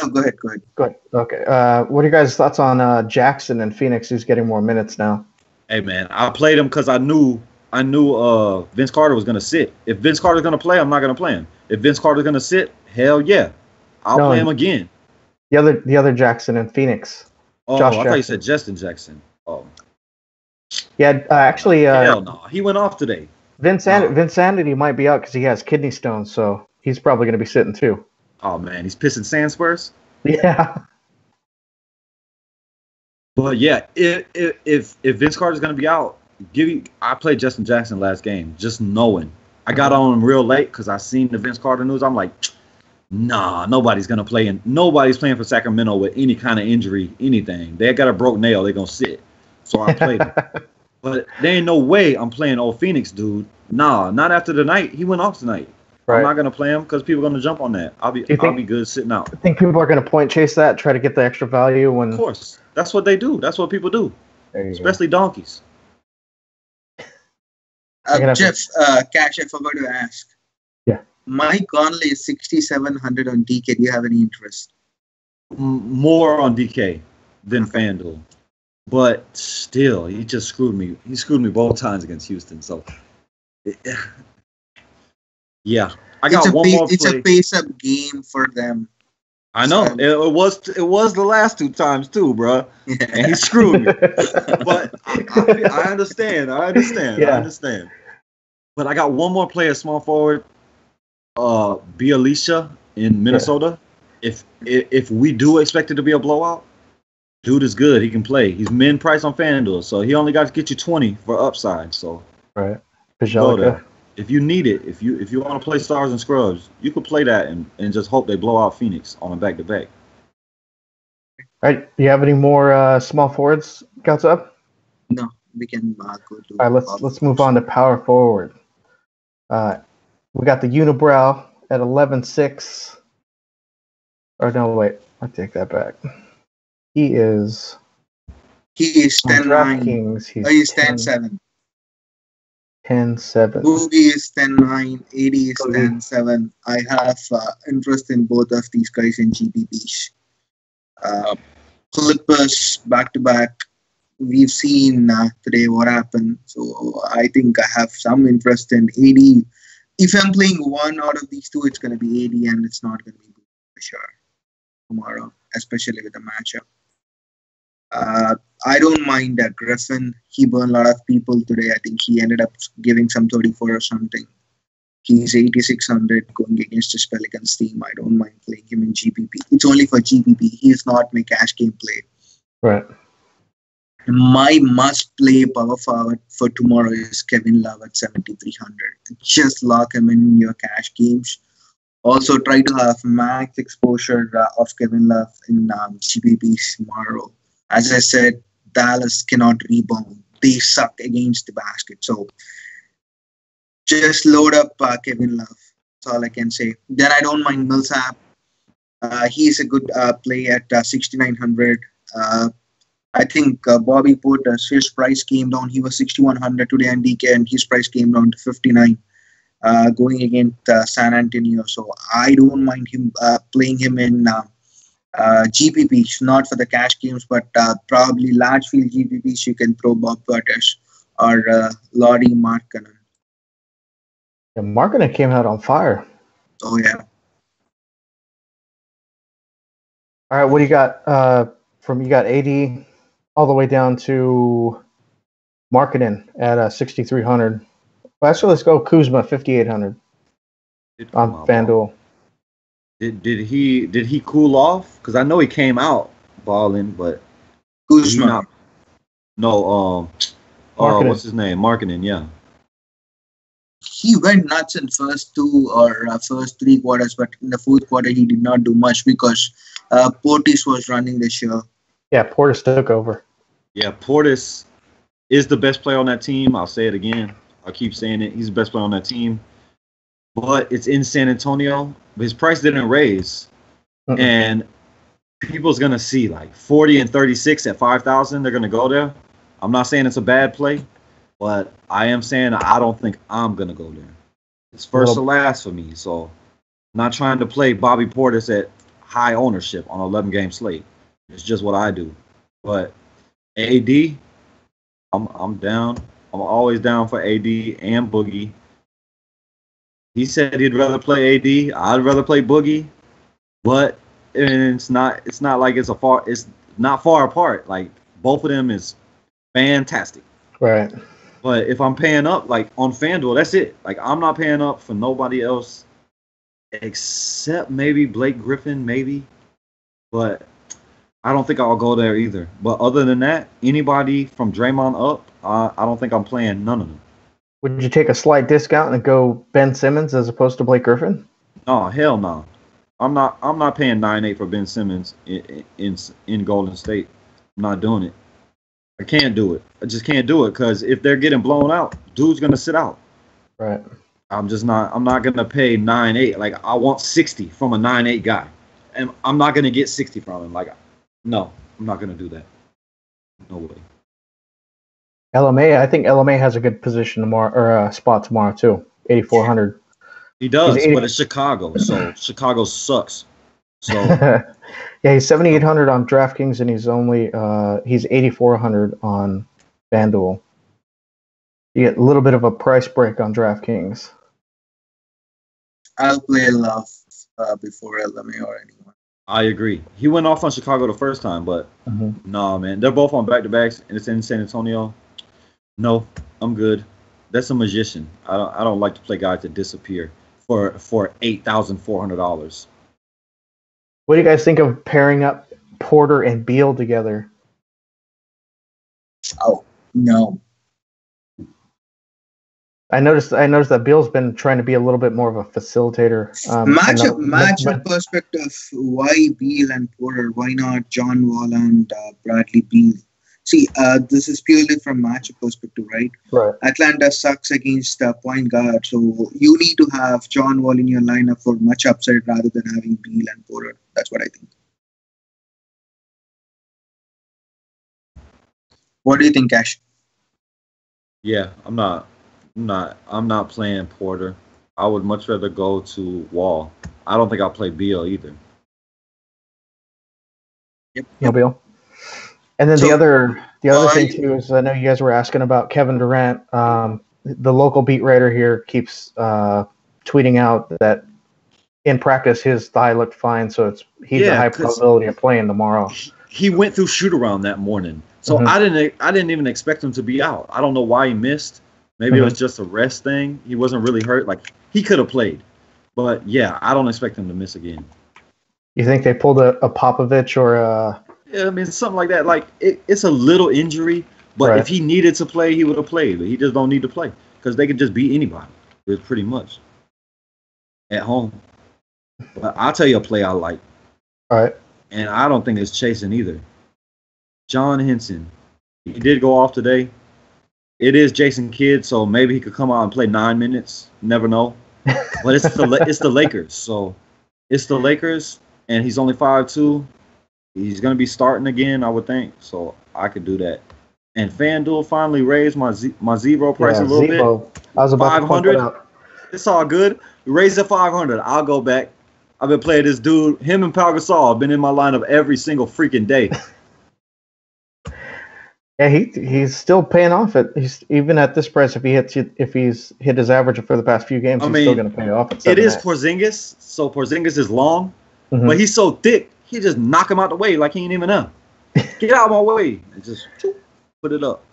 go ahead. Go ahead. Okay. What are your guys' thoughts on Jackson and Phoenix, who's getting more minutes now? Hey man, I played him because I knew Vince Carter was gonna sit. If Vince Carter's gonna play, I'm not gonna play him. If Vince Carter's gonna sit, hell yeah, I'll play him again. The other Jackson in Phoenix. Oh, Josh I Jackson. thought you said Justin Jackson. Oh. Yeah, actually. Hell no, he went off today. Vince Sanity might be out because he has kidney stones, so he's probably going to be sitting too. Oh man, he's pissing sand spurs. Yeah. But yeah, if Vince Carter's going to be out, I played Justin Jackson last game, just knowing. I got on him real late because I seen the Vince Carter news. I'm like, nah, nobody's going to play, and nobody's playing for Sacramento with any kind of injury, anything. They got a broke nail, they're going to sit. So I played him. But there ain't no way I'm playing old Phoenix, dude. Nah, not after the night. He went off tonight. Right. I'm not going to play him because people are going to jump on that. I'll be good sitting out. I think people are going to point chase that, try to get the extra value. When Of course. That's what they do. That's what people do. Especially donkeys. Jeff, Cash, I forgot to ask. Yeah. Mike Conley is 6,700 on DK. Do you have any interest? More on DK than FanDuel. But still, he just screwed me. He screwed me both times against Houston. So, yeah. I got one more play. It's a pace-up game for them. I know. It was the last two times too, bro. Yeah. And he screwed me. But I understand. Yeah. I understand. But I got one more player, small forward, Bialisha in Minnesota. Yeah. If we do expect it to be a blowout, dude is good. He can play. He's min price on FanDuel, so he only got to get you 20 for upside. So right. If you need it, if you want to play stars and scrubs, you could play that and just hope they blow out Phoenix on a back-to-back. All right. Do you have any more small forwards, Goudsaab? No, we can go to. All right. Let's move on to power forward. We got the unibrow at 11.6. Or no, wait. I take that back. He is 10-9. He's 10-7. 10-7. Boogie is 10-9. AD is 10-7. I have interest in both of these guys in GPPs. Clippers back-to-back. We've seen today what happened. So I think I have some interest in AD. If I'm playing one out of these two, it's going to be AD, and it's not going to be Boogie for sure tomorrow, especially with the matchup. I don't mind Griffin. He burned a lot of people today. I think he ended up giving some 34 or something. He's 8,600 going against his Pelicans team. I don't mind playing him in GPP. It's only for GPP. He's not my cash game play. Right. My must-play power forward for tomorrow is Kevin Love at 7,300. Just lock him in your cash games. Also, try to have max exposure of Kevin Love in GPPs tomorrow. As I said, Dallas cannot rebound. They suck against the basket. So just load up Kevin Love. That's all I can say. Then I don't mind Millsap. He's a good play at 6,900. I think Bobby put his price came down. He was 6,100 today on DK, and his price came down to 59 going against San Antonio. So I don't mind him playing him in GPPs, not for the cash games, but probably large field GPPs. You can throw Bob Portis or Lauri Markkanen. Yeah, Markkanen came out on fire. Oh, yeah. All right, what do you got? You got AD all the way down to Markkanen at 6,300. Well, actually, let's go Kuzma 5,800 on FanDuel. Did he cool off? Because I know he came out balling, but Kuzma. What's his name? Markkanen, yeah. he went nuts in first two or first 3 quarters, but in the fourth quarter he did not do much because Portis was running the show. Yeah, Portis took over. Yeah, Portis is the best player on that team. I'll say it again. I'll keep saying it. He's the best player on that team. But it's in San Antonio. His price didn't raise. And people's going to see like 40 and 36 at 5,000. They're going to go there. I'm not saying it's a bad play, but I am saying I don't think I'm going to go there. It's first to last for me. So I'm not trying to play Bobby Portis at high ownership on an 11-game slate. It's just what I do. But AD, I'm down. I'm always down for AD and Boogie. He said he'd rather play AD. I'd rather play Boogie. But it's not like it's not far apart. Like both of them is fantastic. Right. But if I'm paying up, like on FanDuel, that's it. Like I'm not paying up for nobody else except maybe Blake Griffin, maybe. But I don't think I'll go there either. But other than that, anybody from Draymond up, I don't think I'm playing none of them. Would you take a slight discount and go Ben Simmons as opposed to Blake Griffin? Oh, hell no. I'm not paying 9.8 for Ben Simmons in Golden State. I'm not doing it. I can't do it. I just can't do it because if they're getting blown out, dude's gonna sit out. Right. I'm not gonna pay 9.8. Like I want 60 from a 9.8 guy, and I'm not gonna get 60 from him. Like, no, I'm not gonna do that. No way. LMA, I think LMA has a good position tomorrow or spot tomorrow too. 8,400. He does, but it's Chicago, so Chicago sucks. So yeah, he's 7,800 on DraftKings, and he's 8,400 on FanDuel. You get a little bit of a price break on DraftKings. I'll play Love before LMA or anyone. I agree. He went off on Chicago the first time, but no, man, they're both on back-to-backs, and it's in San Antonio. No, I'm good. That's a magician. I don't like to play guys that disappear for $8,400. What do you guys think of pairing up Porter and Beal together? Oh no. I noticed that Beal's been trying to be a little bit more of a facilitator. Matchup perspective, why Beal and Porter? Why not John Wall and Bradley Beal? See, this is purely from matchup perspective, right? Right. Atlanta sucks against the point guard, so you need to have John Wall in your lineup for much upside rather than having Beal and Porter. That's what I think. What do you think, Cash? Yeah, I'm not playing Porter. I would much rather go to Wall. I don't think I'll play Beal either. Yep. No Beal. And then the other thing too is I know you guys were asking about Kevin Durant. The local beat writer here keeps tweeting out that in practice his thigh looked fine, so he's a high probability of playing tomorrow. He went through shoot around that morning, so I didn't even expect him to be out. I don't know why he missed. Maybe it was just a rest thing. He wasn't really hurt. Like he could have played, but yeah, I don't expect him to miss again. You think they pulled a Popovich or a? Yeah, I mean, something like that. Like, it's a little injury, but if he needed to play, he would have played. But he just don't need to play because they could just beat anybody. It's pretty much at home. But I'll tell you a play I like. All right. And I don't think it's chasing either. John Henson. He did go off today. It is Jason Kidd, so maybe he could come out and play 9 minutes. Never know. But it's the Lakers. So it's the Lakers, and he's only 5'2". He's going to be starting again, I would think, so I could do that. And FanDuel finally raised my zero price a little bit. I was about 500. To it's all good. We raised it 500. I'll go back. I've been playing this dude. Him and Pau Gasol have been in my lineup every single freaking day. Yeah, he's still paying off. He's even at this price. If he's hit his average for the past few games, he's still going to pay off. It is Porzingis, so Porzingis is long, but he's so thick. He just knock him out the way like he ain't even know. Get out of my way. And just put it up.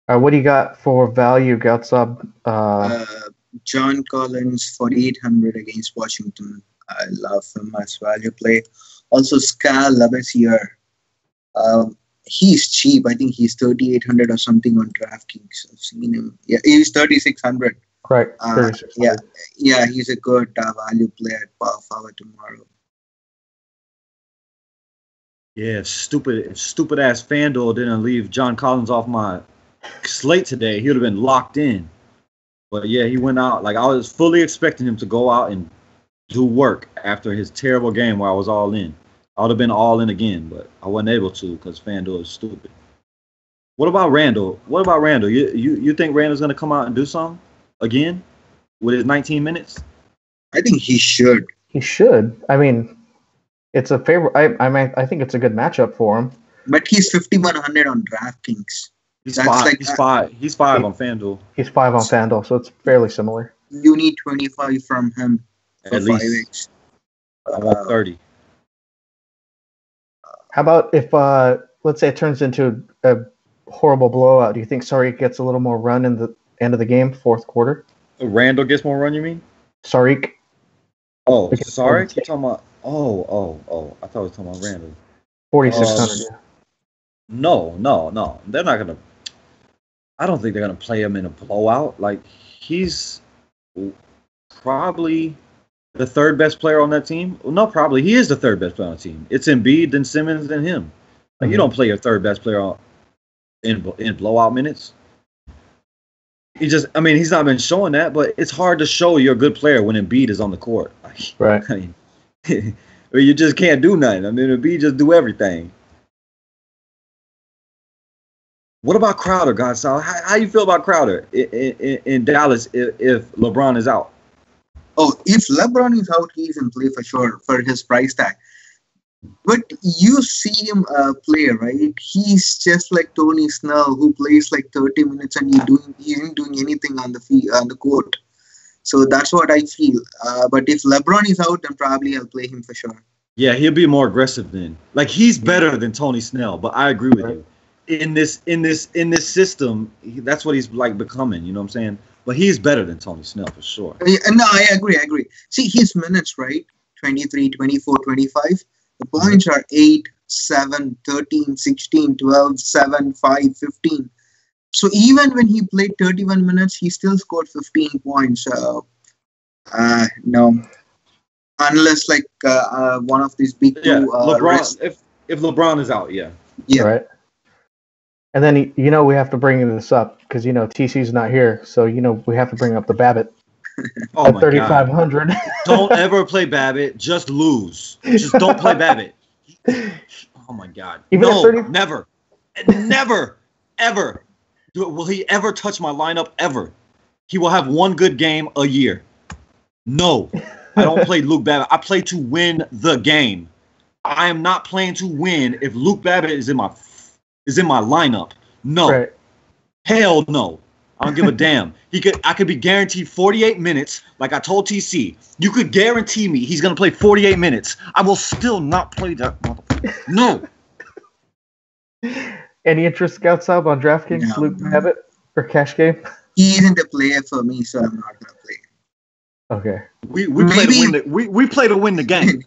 What do you got for value, Goudsaab? John Collins, 4,800 against Washington. I love him as value play. Also, Skal Labissiere. he's cheap. I think he's 3,800 or something on DraftKings. I've seen him. Yeah, he's 3,600. Right. Yeah, he's a good value player at power forward tomorrow. Yeah, if stupid ass FanDuel didn't leave John Collins off my slate today, he would have been locked in. But yeah, he went out. Like, I was fully expecting him to go out and do work after his terrible game where I was all in. I would have been all in again, but I wasn't able to because FanDuel is stupid. What about Randall? You think Randall's going to come out and do something again with his 19 minutes? I think he should. He should. I mean, it's a favorite. I think it's a good matchup for him. But he's 5,100 on DraftKings. He's five. He's five on FanDuel. He's 5 on FanDuel, so it's fairly similar. You need 25 from him for at least. 5x. I want 30. How about if, let's say it turns into a horrible blowout? Do you think Sariq gets a little more run in the end of the game, fourth quarter? Randall gets more run, you mean? Sariq. Oh, Sariq? You're talking about... Oh. I thought we were talking about Randall. 4,600. No. They're not going to... I don't think they're going to play him in a blowout. Like, he's probably the third best player on that team. Well, no, probably. He is the third best player on the team. It's Embiid, then Simmons, then him. Like, you don't play your third best player in blowout minutes. He's not been showing that, but it's hard to show you're a good player when Embiid is on the court. Right. I mean, you just can't do nothing. I mean, Embiid just do everything. What about Crowder, Goudsaab? How you feel about Crowder in Dallas if LeBron is out? Oh, if LeBron is out, he's in play for sure for his price tag. But you see him play, right? He's just like Tony Snell, who plays like 30 minutes and he isn't doing anything on the court. So that's what I feel. But if LeBron is out, then probably I'll play him for sure. Yeah, he'll be more aggressive then. Like, he's better than Tony Snell, but I agree with you. In this system, that's what he's like becoming. You know what I'm saying? But he's better than Tony Snell for sure. No, I agree. See, his minutes, right? 23, 24, 25. The points are 8, 7, 13, 16, 12, 7, 5, 15. So even when he played 31 minutes, he still scored 15 points. No. Unless like one of these big two. LeBron, if LeBron is out, yeah. Right. And then, we have to bring this up because, TC's not here. So, we have to bring up the Babbitt at 3,500. Don't ever play Babbitt. Just lose. Just don't play Babbitt. Oh, my God. Never, ever. Will he ever touch my lineup? Ever. He will have one good game a year. No. I don't play Luke Babbitt. I play to win the game. I am not playing to win if Luke Babbitt is in my lineup. No. Right. Hell no. I don't give a damn. I could be guaranteed 48 minutes, like I told TC. You could guarantee me he's gonna play 48 minutes. I will still not play that motherfucker. No. Any interest, Goudsaab, on DraftKings, Luke Babbitt for cash game? He isn't a player for me, so I'm not gonna play. Okay. We play to win the game.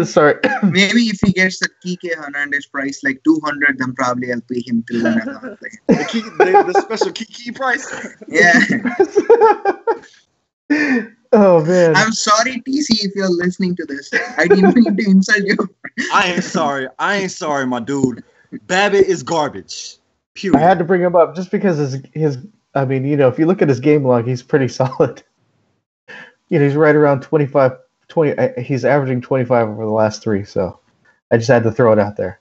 Sorry. Maybe if he gets the Kike Hernandez price like 200, then probably I'll pay him 3 and I'll not play him. The special Kike price? Yeah. Oh, man. I'm sorry, TC, if you're listening to this. I didn't mean to insult you. I ain't sorry, my dude. Babbitt is garbage. Period. I had to bring him up just because his if you look at his game log, he's pretty solid. He's right around 20. He's averaging 25 over the last 3, so I just had to throw it out there.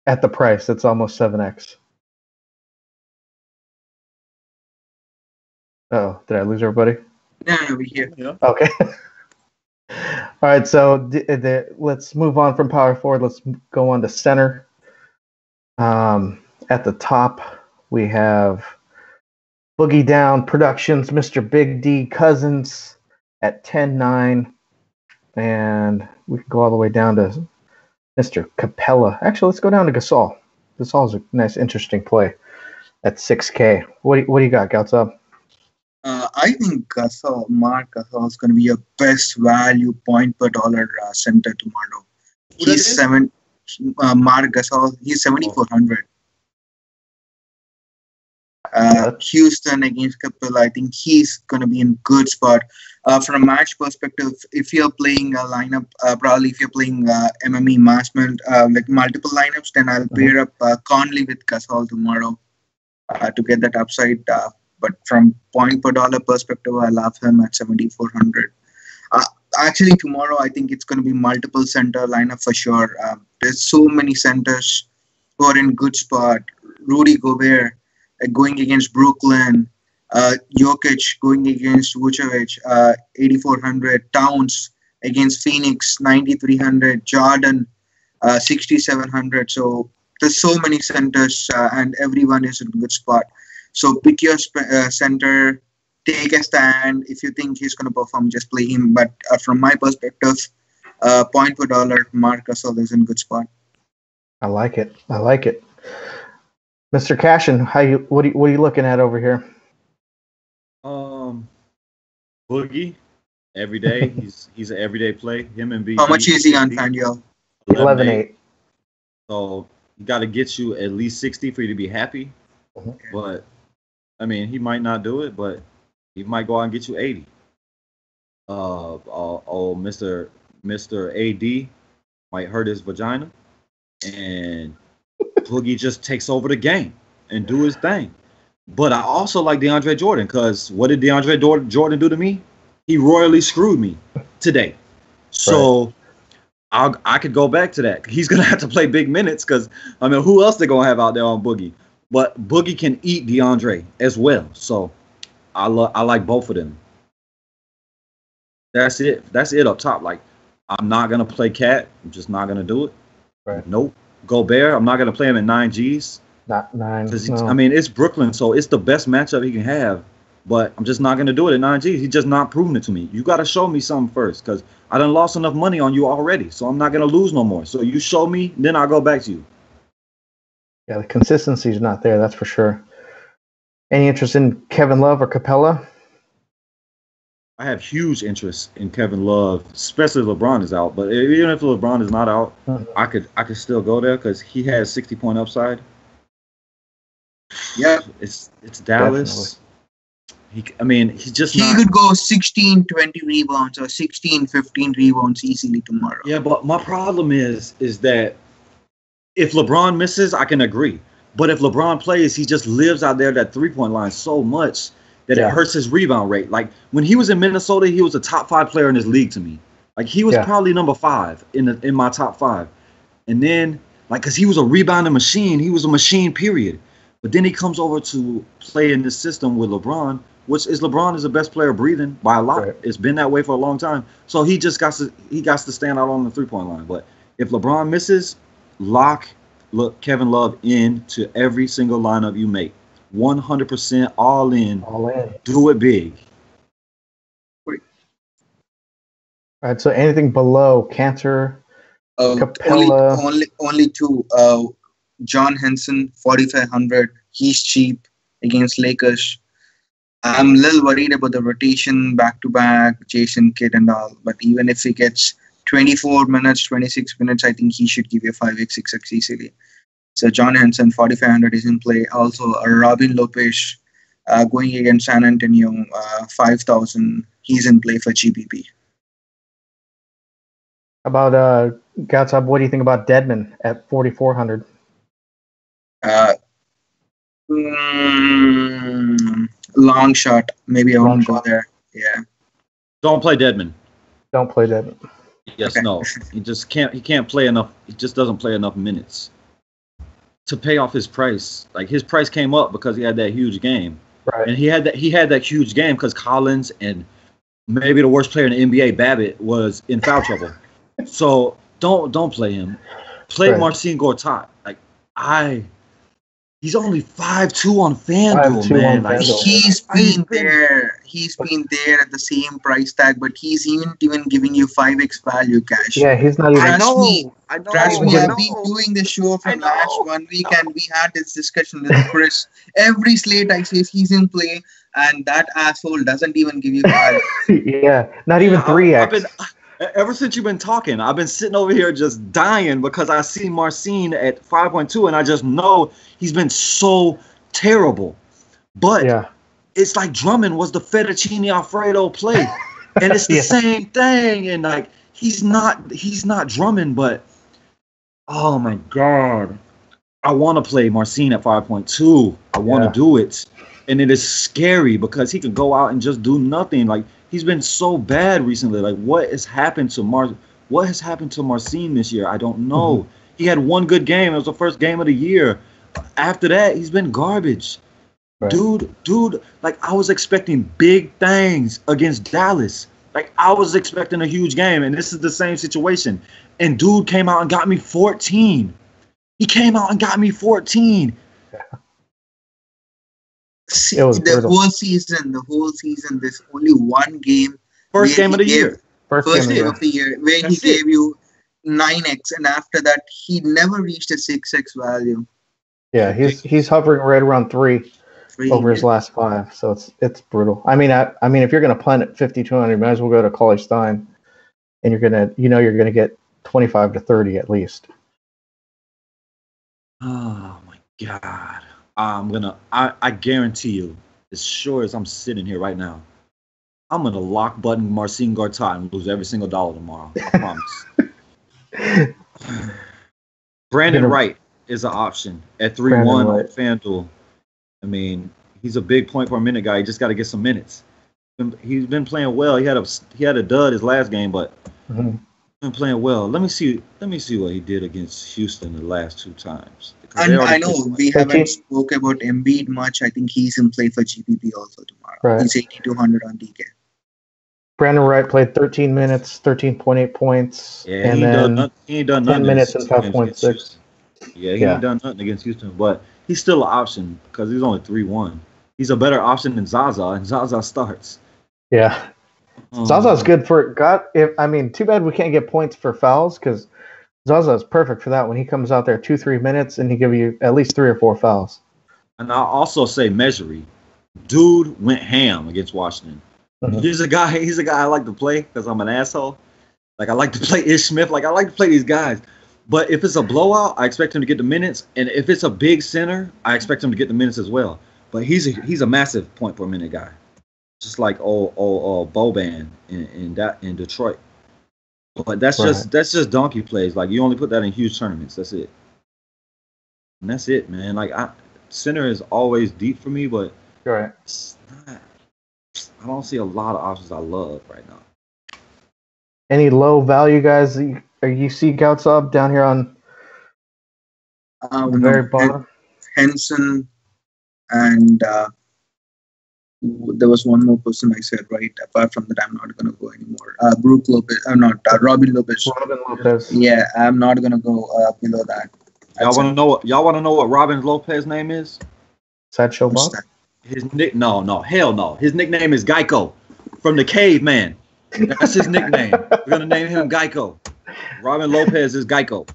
At the price, it's almost 7x. Oh, did I lose everybody? No, we're here. Yeah. Okay. All right, so let's move on from power forward. Let's go on to center. At the top, we have Boogie Down Productions, Mr. Big D Cousins at 10-9. And we can go all the way down to Mr. Capella. Actually, let's go down to Gasol. Gasol's a nice, interesting play at 6K. What do you got, Goudsaab? I think Marc Gasol is going to be a best value point per dollar center tomorrow. He's Marc Gasol. He's 7,400. Houston against Capella, I think he's going to be in good spot. From a match perspective, if you're playing a lineup, probably if you're playing MME Massmelt, like multiple lineups, then I'll pair up Conley with Gasol tomorrow to get that upside. But from point per dollar perspective, I love him at 7,400. Actually, tomorrow, I think it's going to be multiple center lineup for sure. There's so many centers who are in good spot. Rudy Gobert going against Brooklyn, Jokic going against Vucevic, 8,400, Towns against Phoenix, 9,300, Jordan, 6,700. So there's so many centers and everyone is in a good spot. So pick your center, take a stand. If you think he's going to perform, just play him. But from my perspective, point per dollar, Marc Gasol is in a good spot. I like it. Mr. Cashin, what are you looking at over here? Boogie, every day. he's an everyday play. Him and B. How much is he on FanDuel? 11.8. So you got to get you at least 60 for you to be happy. But I mean, he might not do it, but he might go out and get you 80. Mr. AD might hurt his vagina, and Boogie just takes over the game and do his thing. But I also like DeAndre Jordan, because what did DeAndre Jordan do to me? He royally screwed me today. So I could go back to that. He's going to have to play big minutes because, I mean, who else they going to have out there on Boogie? But Boogie can eat DeAndre as well. So I like both of them. That's it. That's it up top. Like, I'm not going to play Cat. I'm just not going to do it. Right. Nope. Gobert, I'm not going to play him at 9Gs. Not 9. No. I mean, it's Brooklyn, so it's the best matchup he can have. But I'm just not going to do it at 9Gs. He's just not proving it to me. You got to show me something first, because I done lost enough money on you already. So I'm not going to lose no more. So you show me, then I'll go back to you. Yeah, the consistency is not there, that's for sure. Any interest in Kevin Love or Capella? I have huge interest in Kevin Love, especially if LeBron is out. But even if LeBron is not out, I could still go there because he has 60-point upside. Yeah, it's Dallas. He could go 16, 20 rebounds or 16, 15 rebounds easily tomorrow. Yeah, but my problem is that if LeBron misses, I can agree. But if LeBron plays, he just lives out there that 3-point line so much that it hurts his rebound rate. Like, when he was in Minnesota, he was a top 5 player in this league to me. Like, he was probably number 5 in my top 5. And then, like, because he was a rebounding machine. He was a machine, period. But then he comes over to play in this system with LeBron, which is LeBron is the best player breathing by a lot. Right. It's been that way for a long time. So he just got to stand out on the 3-point line. But if LeBron misses, lock Kevin Love into every single lineup you make. 100% all in. Do it big. All right. So anything below Cantor, Capella? Only two. John Henson, 4,500. He's cheap against Lakers. I'm a little worried about the rotation back-to-back, Jason Kidd and all. But even if he gets 24 minutes, 26 minutes, I think he should give you 5x, 6x easily. So John Henson, 4,500 is in play. Also, Robin Lopez going against San Antonio, 5,000. He's in play for GPP. About Goudsaab, what do you think about Dedmon at 4,400? Long shot. Maybe I won't go there. Yeah. Don't play Dedmon. Don't play Dedmon. Yes, okay. No. He just can't. He can't play enough. He just doesn't play enough minutes to pay off his price. Like, his price came up because he had that huge game, right? And he had that huge game because Collins and maybe the worst player in the NBA, Babbitt, was in foul trouble. So don't play him. Play Marcin Gortat. Like, he's only 5'2" on FanDuel, man. Like, he's been there. He's been there at the same price tag, but he's even giving you 5x value cash. Yeah, he's not even. I know. Trust me, I've been doing the show for last 1 week, and we had this discussion with Chris. Every slate I say he's in play, and that asshole doesn't even give you 5. Yeah, not even 3x. Ever since you've been talking, I've been sitting over here just dying because I see Marcin at 5.2, and I just know he's been so terrible. But it's like Drummond was the fettuccine Alfredo play, and it's the same thing. And like he's not Drummond, but oh my god, I want to play Marcin at 5.2. I want to do it, and it is scary because he can go out and just do nothing. Like he's been so bad recently. Like what has happened to Marcin this year? I don't know. He had one good game. It was the first game of the year. After that, he's been garbage. Right. Dude, like I was expecting big things against Dallas. Like I was expecting a huge game, and this is the same situation. And dude came out and got me 14. He came out and got me 14. See, the whole season, there's only one game. First game of the year. First game of the year, where he gave you 9x, and after that, he never reached a 6x value. Yeah, he's hovering right around 3 over his last 5, so it's brutal. I mean, if you're gonna punt at 5,200, you might as well go to Cauley Stein, and you're gonna get 25 to 30 at least. Oh my god! I guarantee you, as sure as I'm sitting here right now, I'm gonna lock button Marcin Gortat and lose every single dollar tomorrow. I promise. Brandon Wright is an option at 3-1 on FanDuel. I mean, he's a big point per minute guy. He just got to get some minutes. He's been playing well. He had a dud his last game, but he's been playing well. Let me see what he did against Houston the last 2 times. And I know we haven't spoke about Embiid much. I think he's in play for GPP also tomorrow. Right. He's 8,200 on DK. Brandon Wright played 13 minutes, 13.8 points. Yeah, he ain't done nothing 10 minutes and 5.6. Yeah, he ain't done nothing against Houston, but he's still an option because he's only 3-1. He's a better option than Zaza, and Zaza starts. Yeah. Zaza's good for too bad we can't get points for fouls because Zaza is perfect for that when he comes out there 2-3 minutes and he give you at least 3 or 4 fouls. And I'll also say Measury. Dude went ham against Washington. He's a guy I like to play because I'm an asshole. Like I like to play Ish Smith. Like I like to play these guys. But if it's a blowout, I expect him to get the minutes. And if it's a big center, I expect him to get the minutes as well. But he's a massive point per minute guy. Just like Boban in Detroit. But that's just donkey plays. Like you only put that in huge tournaments. That's it. And that's it, man. Like center is always deep for me, but it's not, I don't see a lot of options I love right now. Any low value guys that you see Goudsaab down here on the very bottom? Henson and there was one more person I said, right? Apart from that, I'm not going to go anymore. Robin Lopez. Robin Lopez. Yeah, I'm not going to go below that. Y'all want to know what Robin Lopez's name is? Sideshow Bob? No, hell no. His nickname is Geico from the Caveman. That's his nickname. We're going to name him Geico. Robin Lopez is Geico.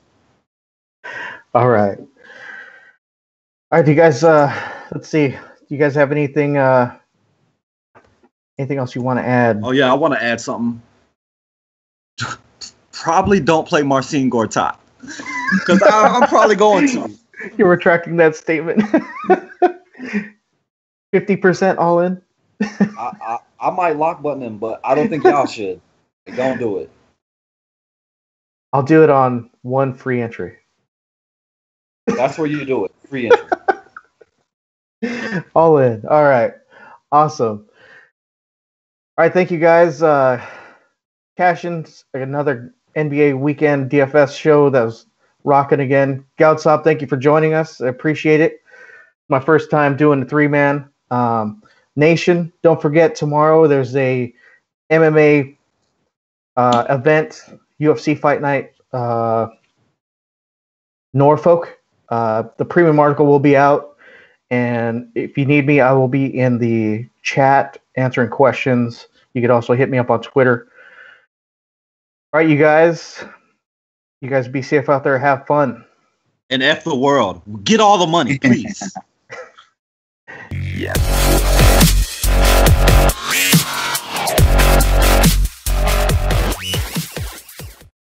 All right. All right, do you guys, let's see. Do you guys have anything else you want to add? Oh, yeah, I want to add something. Probably don't play Marcin Gortat. Because I'm probably going to. You're retracting that statement. 50% all in? I might lock button him, but I don't think y'all should. Don't do it. I'll do it on one free entry. That's where you do it. Free entry. All in. All right. Awesome. All right. Thank you, guys. Cashin's another NBA weekend DFS show that was rocking again. Goudsaab, thank you for joining us. I appreciate it. My first time doing the 3-man. Nation, don't forget tomorrow there's a MMA event, UFC Fight Night Norfolk. The premium article will be out, and if you need me, I will be in the chat answering questions. You could also hit me up on Twitter. All right, you guys be safe out there. Have fun. And F the world. Get all the money, please. Yeah.